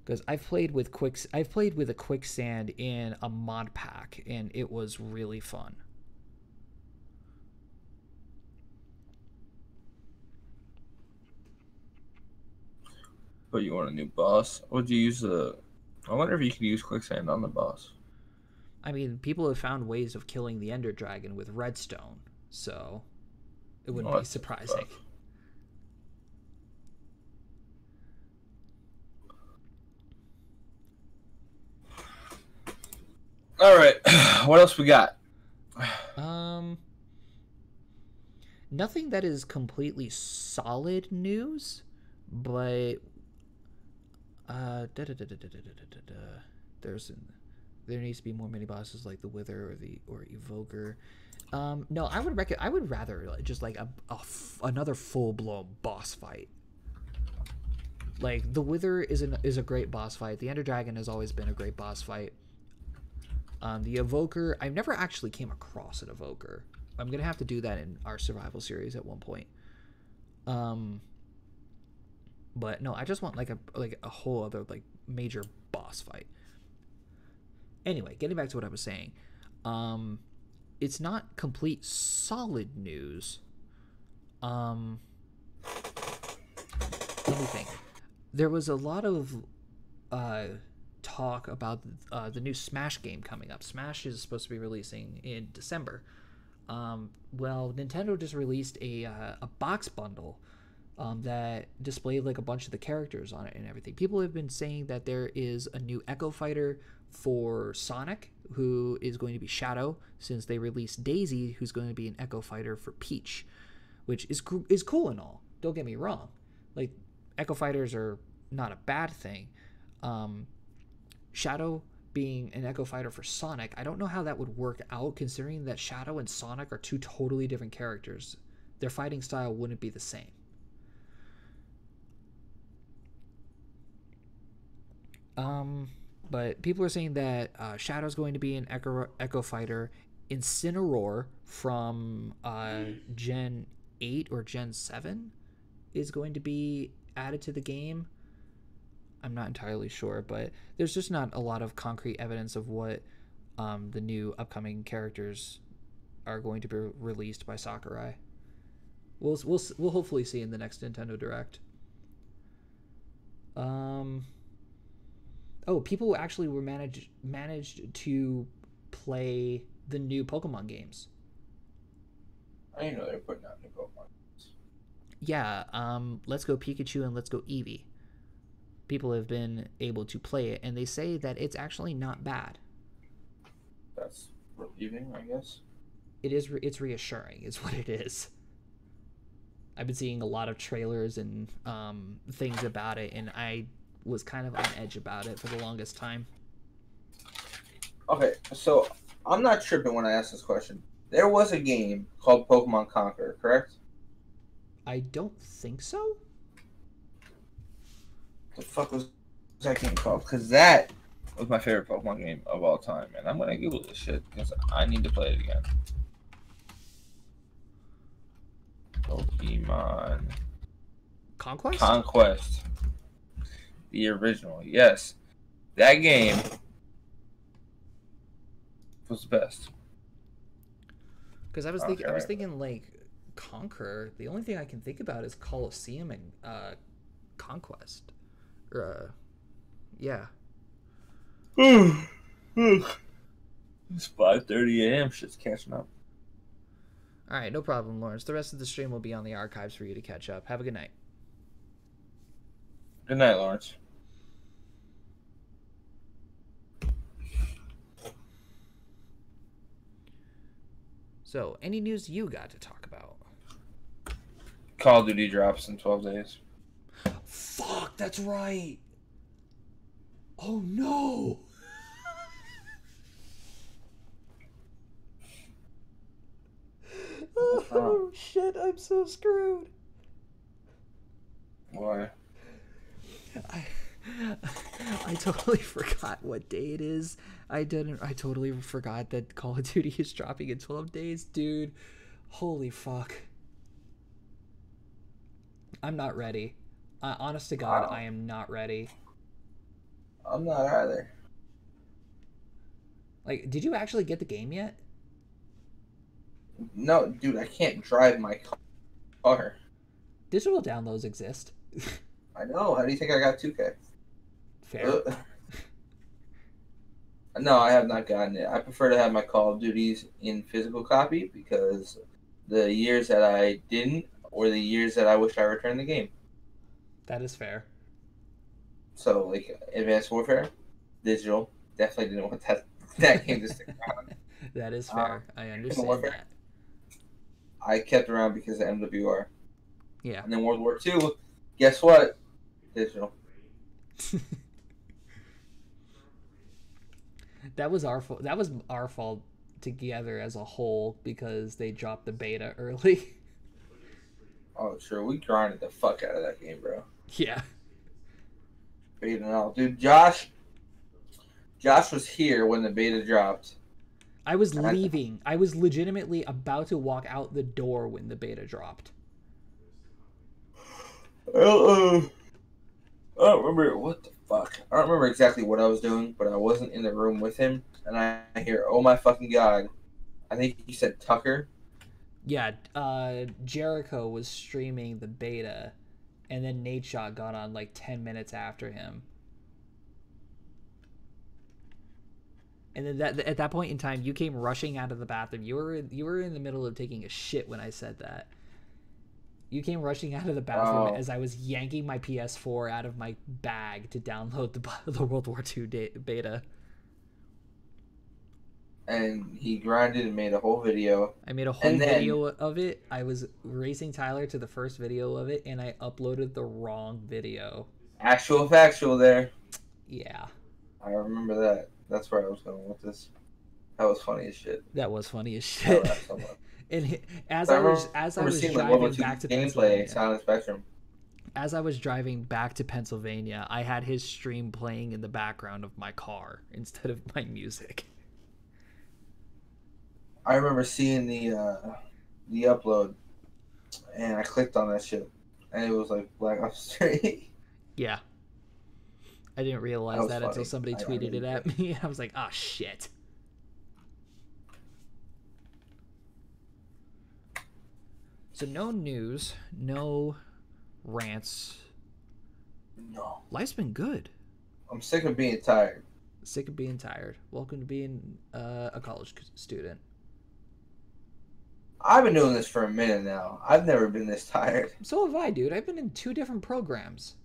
Speaker 1: Because I've played with a quicksand in a mod pack, and it was really fun.
Speaker 2: But you want a new boss? Would you use I wonder if you could use quicksand on the boss.
Speaker 1: I mean, people have found ways of killing the Ender Dragon with redstone, so it wouldn't be surprising.
Speaker 2: All right, what else we got?
Speaker 1: Nothing that is completely solid news, but there needs to be more mini bosses like the Wither or Evoker. No, I would rather just like another full blown boss fight. Like the Wither is a great boss fight. The Ender Dragon has always been a great boss fight. The Evoker, I've never actually came across an Evoker. I'm gonna have to do that in our survival series at one point. But no, I just want like a whole other like major boss fight. Anyway, getting back to what I was saying, it's not complete solid news. let me think. There was a lot of talk about the new Smash game coming up. Smash is supposed to be releasing in December. Well, Nintendo just released a box bundle that displayed like a bunch of the characters on it and everything. People have been saying that there is a new Echo Fighter for Sonic, who is going to be Shadow, since they released Daisy, who's going to be an Echo Fighter for Peach, which is cool and all. Don't get me wrong. Like, Echo Fighters are not a bad thing. Shadow being an Echo Fighter for Sonic, I don't know how that would work out, considering that Shadow and Sonic are two totally different characters. Their fighting style wouldn't be the same. But people are saying that Shadow's going to be an Echo Fighter. Incineroar from Gen 8 or Gen 7 is going to be added to the game. I'm not entirely sure, but there's just not a lot of concrete evidence of what the new upcoming characters are going to be released by Sakurai. We'll hopefully see in the next Nintendo Direct. Oh, people actually were managed to play the new Pokemon games.
Speaker 2: I didn't know they were putting out new Pokemon games.
Speaker 1: Yeah, Let's Go Pikachu and Let's Go Eevee. People have been able to play it, and they say that it's actually not bad.
Speaker 2: That's relieving, I guess.
Speaker 1: It's reassuring, is what it is. I've been seeing a lot of trailers and things about it, and I was kind of on edge about it for the longest time.
Speaker 2: Okay, so I'm not tripping when I ask this question. There was a game called Pokemon Conquer, correct?
Speaker 1: I don't think so.
Speaker 2: The fuck was that game called? Because that was my favorite Pokemon game of all time, and I'm gonna Google this shit because I need to play it again. Pokemon Conquest. The original, yes. That game was the best.
Speaker 1: Because I was thinking like Conquer. The only thing I can think about is Colosseum and Conquest. Yeah.
Speaker 2: It's 5:30 a.m. Shit's catching up.
Speaker 1: All right, no problem, Lawrence. The rest of the stream will be on the archives for you to catch up. Have a good night.
Speaker 2: Good night, Lawrence.
Speaker 1: So, any news you got to talk about?
Speaker 2: Call of Duty drops in 12 days.
Speaker 1: Fuck, that's right. Oh no. Oh shit, I'm so screwed.
Speaker 2: Why?
Speaker 1: I totally forgot what day it is. I totally forgot that Call of Duty is dropping in 12 days, dude. Holy fuck. I'm not ready. Honest to God, I am not ready.
Speaker 2: I'm not either.
Speaker 1: Like, did you actually get the game yet?
Speaker 2: No, dude, I can't drive my car.
Speaker 1: Digital downloads exist.
Speaker 2: I know. How do you think I got 2K?
Speaker 1: Fair.
Speaker 2: No, I have not gotten it. I prefer to have my Call of Duties in physical copy because the years that I didn't were the years that I wish I returned the game.
Speaker 1: That is fair.
Speaker 2: So, like, Advanced Warfare, digital, definitely didn't want that game to stick around.
Speaker 1: That is fair. I understand that.
Speaker 2: I kept around because of MWR.
Speaker 1: Yeah.
Speaker 2: And then World War II, guess what? Digital.
Speaker 1: That was our fault. That was our fault together as a whole because they dropped the beta early.
Speaker 2: Oh, sure. We grinded the fuck out of that game, bro.
Speaker 1: Yeah.
Speaker 2: Beta and all. Dude, Josh was here when the beta dropped.
Speaker 1: I was leaving. I was legitimately about to walk out the door when the beta dropped.
Speaker 2: I don't remember what the fuck. I don't remember exactly what I was doing, but I wasn't in the room with him, and I hear, oh my fucking god. I think he said Tucker.
Speaker 1: Yeah, Jericho was streaming the beta, and then Nate Shot got on like 10 minutes after him. And then at that point in time, you came rushing out of the bathroom. You were in the middle of taking a shit when I said that. You came rushing out of the bathroom as I was yanking my PS4 out of my bag to download the World War II beta.
Speaker 2: And he grinded and made a whole video.
Speaker 1: I made a whole video of it. I was racing Tyler to the first video of it, and I uploaded the wrong video.
Speaker 2: Actual factual there.
Speaker 1: Yeah.
Speaker 2: I remember that. That's where I was going with this. That was funny as shit.
Speaker 1: That was funny as shit. And as I was driving back to Pennsylvania,
Speaker 2: Silent Spectrum.
Speaker 1: As I was driving back to Pennsylvania, I had his stream playing in the background of my car instead of my music.
Speaker 2: I remember seeing the upload, and I clicked on that shit, and it was like Black Ops 3.
Speaker 1: Yeah. I didn't realize that until somebody tweeted it at me. I was like, oh, shit. So no news, no rants.
Speaker 2: No.
Speaker 1: Life's been good.
Speaker 2: I'm sick of being tired.
Speaker 1: Sick of being tired. Welcome to being a college student.
Speaker 2: I've been doing this for a minute now. I've never been this tired.
Speaker 1: So have I, dude. I've been in 2 different programs.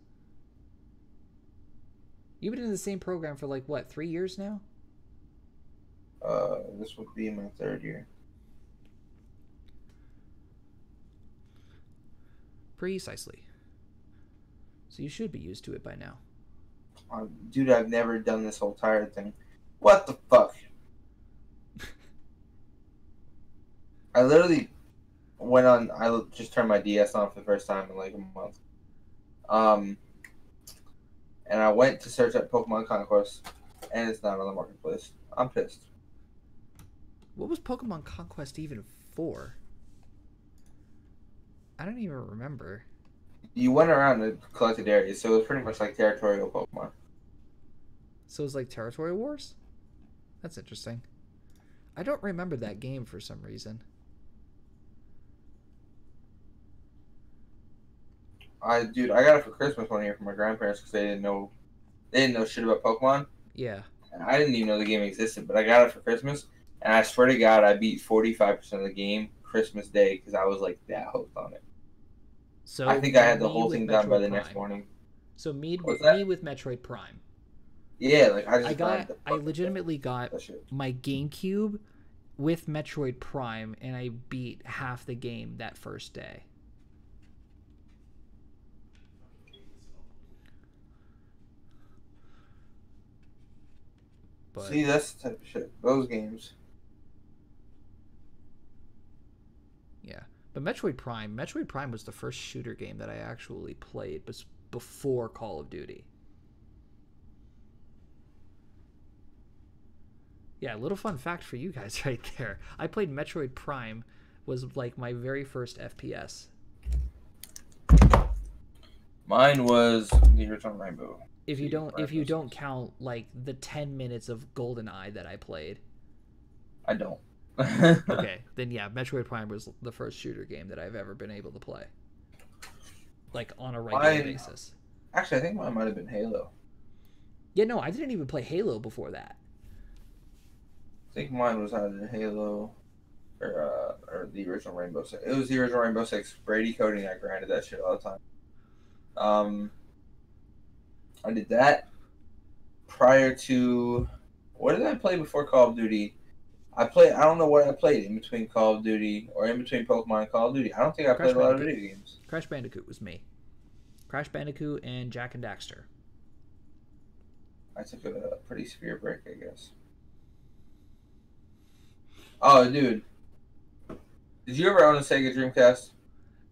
Speaker 1: You've been in the same program for like, what, 3 years now?
Speaker 2: This would be my 3rd year.
Speaker 1: Precisely. So you should be used to it by now.
Speaker 2: Dude, I've never done this whole tired thing. What the fuck? I literally went on. I just turned my DS on for the first time in like a month. And I went to search up Pokemon Conquest, and it's not on the marketplace. I'm pissed.
Speaker 1: What was Pokemon Conquest even for? I don't even remember.
Speaker 2: You went around and collected areas, so it was pretty much like territorial Pokemon.
Speaker 1: So it was like Territory Wars? That's interesting. I don't remember that game for some reason.
Speaker 2: Dude, I got it for Christmas one year from my grandparents because they didn't know shit about Pokemon.
Speaker 1: Yeah.
Speaker 2: And I didn't even know the game existed, but I got it for Christmas, and I swear to God, I beat 45% of the game Christmas Day because I was like that hooked on it. So I think I had the whole thing done by the next morning.
Speaker 1: So me with Metroid Prime.
Speaker 2: Yeah, like
Speaker 1: I legitimately got my GameCube with Metroid Prime, and I beat half the game that first day. But,
Speaker 2: see, that's the type of shit. Those games.
Speaker 1: Yeah. But Metroid Prime was the first shooter game that I actually played before Call of Duty. Yeah, a little fun fact for you guys right there. I played Metroid Prime, was like my very first FPS.
Speaker 2: Mine was the original Rainbow.
Speaker 1: If you don't count like the 10 minutes of GoldenEye that I played.
Speaker 2: I don't.
Speaker 1: Okay, then yeah, Metroid Prime was the first shooter game that I've ever been able to play. Like on a regular basis.
Speaker 2: Actually, I think mine might have been Halo.
Speaker 1: Yeah, no, I didn't even play Halo before that.
Speaker 2: I think mine was either Halo or the original Rainbow Six. It was the original Rainbow Six. Brady coding, I grinded that shit all the time. I did that prior to... What did I play before Call of Duty? I don't know what I played in between Call of Duty or in between Pokemon and Call of Duty. I don't think I played a lot of video games.
Speaker 1: Crash Bandicoot was me. Crash Bandicoot and Jak and Daxter.
Speaker 2: I took a pretty severe break, I guess. Oh, dude. Did you ever own a Sega Dreamcast?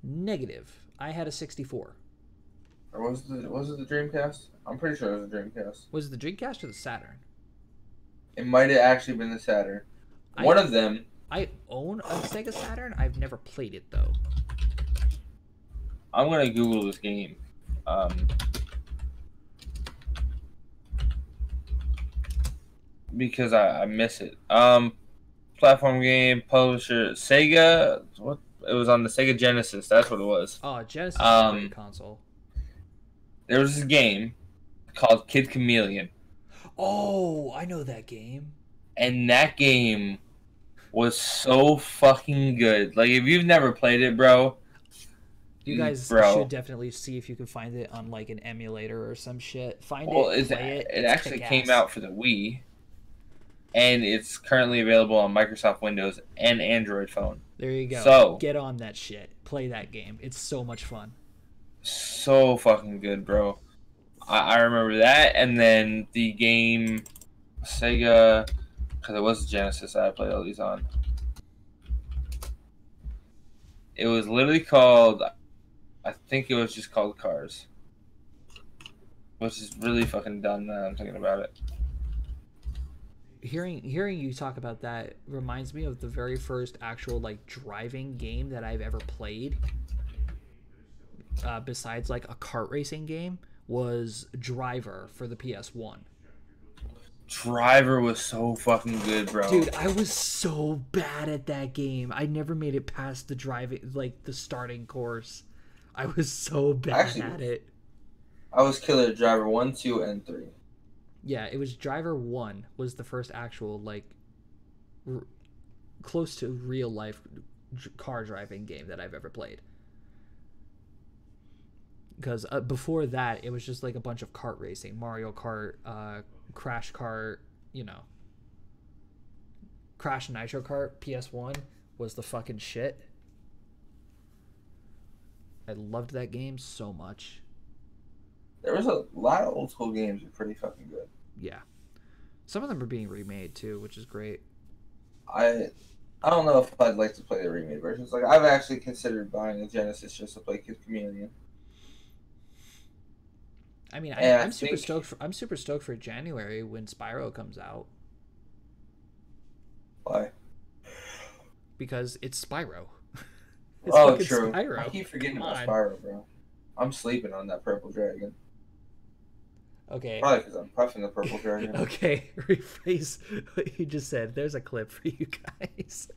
Speaker 1: Negative. I had a 64.
Speaker 2: Or was it the Dreamcast? I'm pretty sure it was the Dreamcast.
Speaker 1: Was it the Dreamcast or the Saturn?
Speaker 2: It might have actually been the Saturn. One of them.
Speaker 1: I own a Sega Saturn. I've never played it, though.
Speaker 2: I'm going to Google this game. Because I miss it. Platform game, publisher, Sega. What? It was on the Sega Genesis. That's what it was.
Speaker 1: Oh, Genesis is a great console.
Speaker 2: There was this game called Kid Chameleon,
Speaker 1: Oh, I know that game.
Speaker 2: and that game was so fucking good. Like, if you've never played it, bro,
Speaker 1: You guys should definitely see if you can find it on like an emulator or some shit. Find it, play it.
Speaker 2: It
Speaker 1: It's
Speaker 2: actually came
Speaker 1: kick-ass.
Speaker 2: out for the Wii, and it's currently available on Microsoft Windows and Android phone.
Speaker 1: There you go.
Speaker 2: So
Speaker 1: get on that shit. Play that game. It's so much fun.
Speaker 2: So fucking good, bro. I remember that, and then the game Sega, because it was Genesis that I played all these on. It was literally called, I think it was just called Cars, which is really fucking dumb now I'm thinking about it.
Speaker 1: Hearing you talk about that reminds me of the very first actual like driving game that I've ever played. Besides like a kart racing game, was Driver for the PS1.
Speaker 2: Driver was so fucking good, bro.
Speaker 1: Dude, I was so bad at that game. I never made it past the driving, like the starting course. I was so bad at it.
Speaker 2: I was killer at Driver 1, 2, and 3.
Speaker 1: Yeah, it was Driver 1 was the first actual like close to real life car driving game that I've ever played. Because before that, it was just like a bunch of kart racing, Mario Kart, Crash Kart, you know. Crash Nitro Kart PS1 was the fucking shit. I loved that game so much.
Speaker 2: There was a lot of old school games that were pretty fucking good.
Speaker 1: Yeah. Some of them are being remade too, which is great.
Speaker 2: I don't know if I'd like to play the remade versions. Like, I've actually considered buying a Genesis just to play Kid Chameleon.
Speaker 1: I mean, I'm super stoked for January when Spyro comes out.
Speaker 2: Why?
Speaker 1: Because it's Spyro.
Speaker 2: It's true.
Speaker 1: Spyro.
Speaker 2: I keep forgetting about Spyro, bro. I'm sleeping on that purple dragon.
Speaker 1: Okay.
Speaker 2: Probably because I'm puffing the purple dragon.
Speaker 1: Okay, rephrase what you just said. There's a clip for you guys.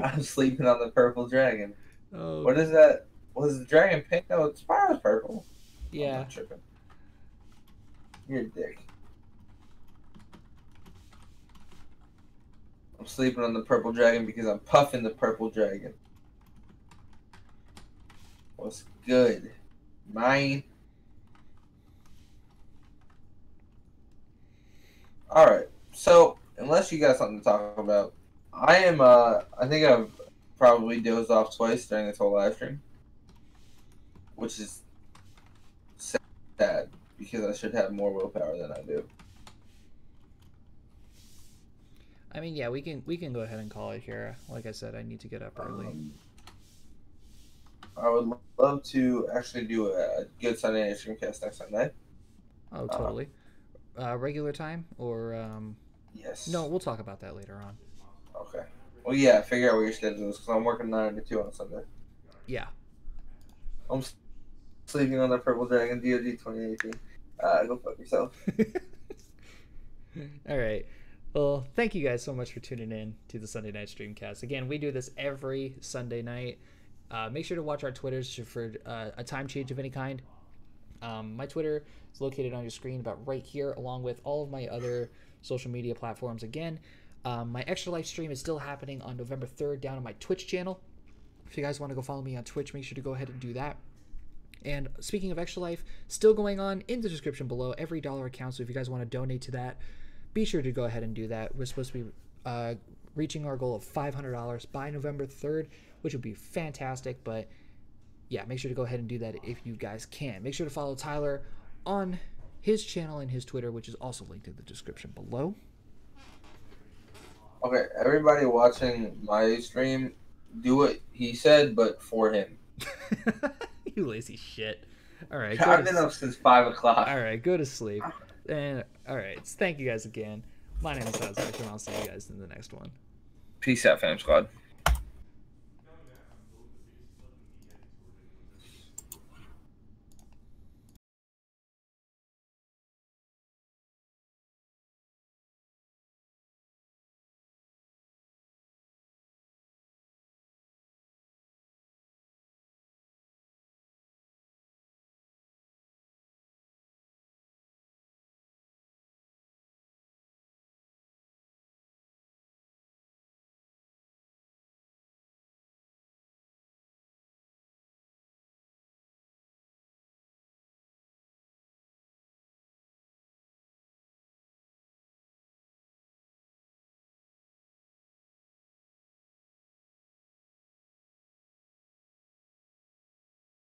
Speaker 2: I'm sleeping on the purple dragon.
Speaker 1: Oh.
Speaker 2: What is that? Was the dragon pink? No, it's Spyro's purple.
Speaker 1: Yeah.
Speaker 2: I'm not tripping. You're a dick. I'm sleeping on the purple dragon because I'm puffing the purple dragon. What's good? Mine. Alright. So, unless you got something to talk about, I think I've probably dozed off twice during this whole live stream. Which is sad, because I should have more willpower than I do.
Speaker 1: I mean, yeah, we can go ahead and call it here. Like I said, I need to get up early.
Speaker 2: I would love to actually do a good Sunday night Streamcast next Sunday.
Speaker 1: Oh, totally. Regular time or
Speaker 2: Yes.
Speaker 1: No, we'll talk about that later on.
Speaker 2: Okay. Well, yeah, figure out what your schedule is, because I'm working 9 to 2 on Sunday.
Speaker 1: Yeah.
Speaker 2: I'm sleeping on the Purple Dragon DOG 2018. Go fuck yourself.
Speaker 1: All right. Well, thank you guys so much for tuning in to the Sunday Night Streamcast. Again, we do this every Sunday night. Make sure to watch our Twitters for a time change of any kind. My Twitter is located on your screen about right here, along with all of my other social media platforms. Again, my Extra Life stream is still happening on November 3rd down on my Twitch channel. If you guys want to go follow me on Twitch, make sure to go ahead and do that. And speaking of Extra Life, still going on in the description below. Every dollar counts, so if you guys want to donate to that, be sure to go ahead and do that. We're supposed to be reaching our goal of $500 by November 3rd, which would be fantastic. But yeah, make sure to go ahead and do that if you guys can. Make sure to follow Tyler on his channel and his Twitter, which is also linked in the description below.
Speaker 2: Okay, everybody watching my stream, do what he said, but for him.
Speaker 1: You lazy shit. All right.
Speaker 2: I've been up since 5 o'clock.
Speaker 1: All right, go to sleep. And all right, thank you guys again. My name is Isaac, and I'll see you guys in the next one.
Speaker 2: Peace out, fam squad.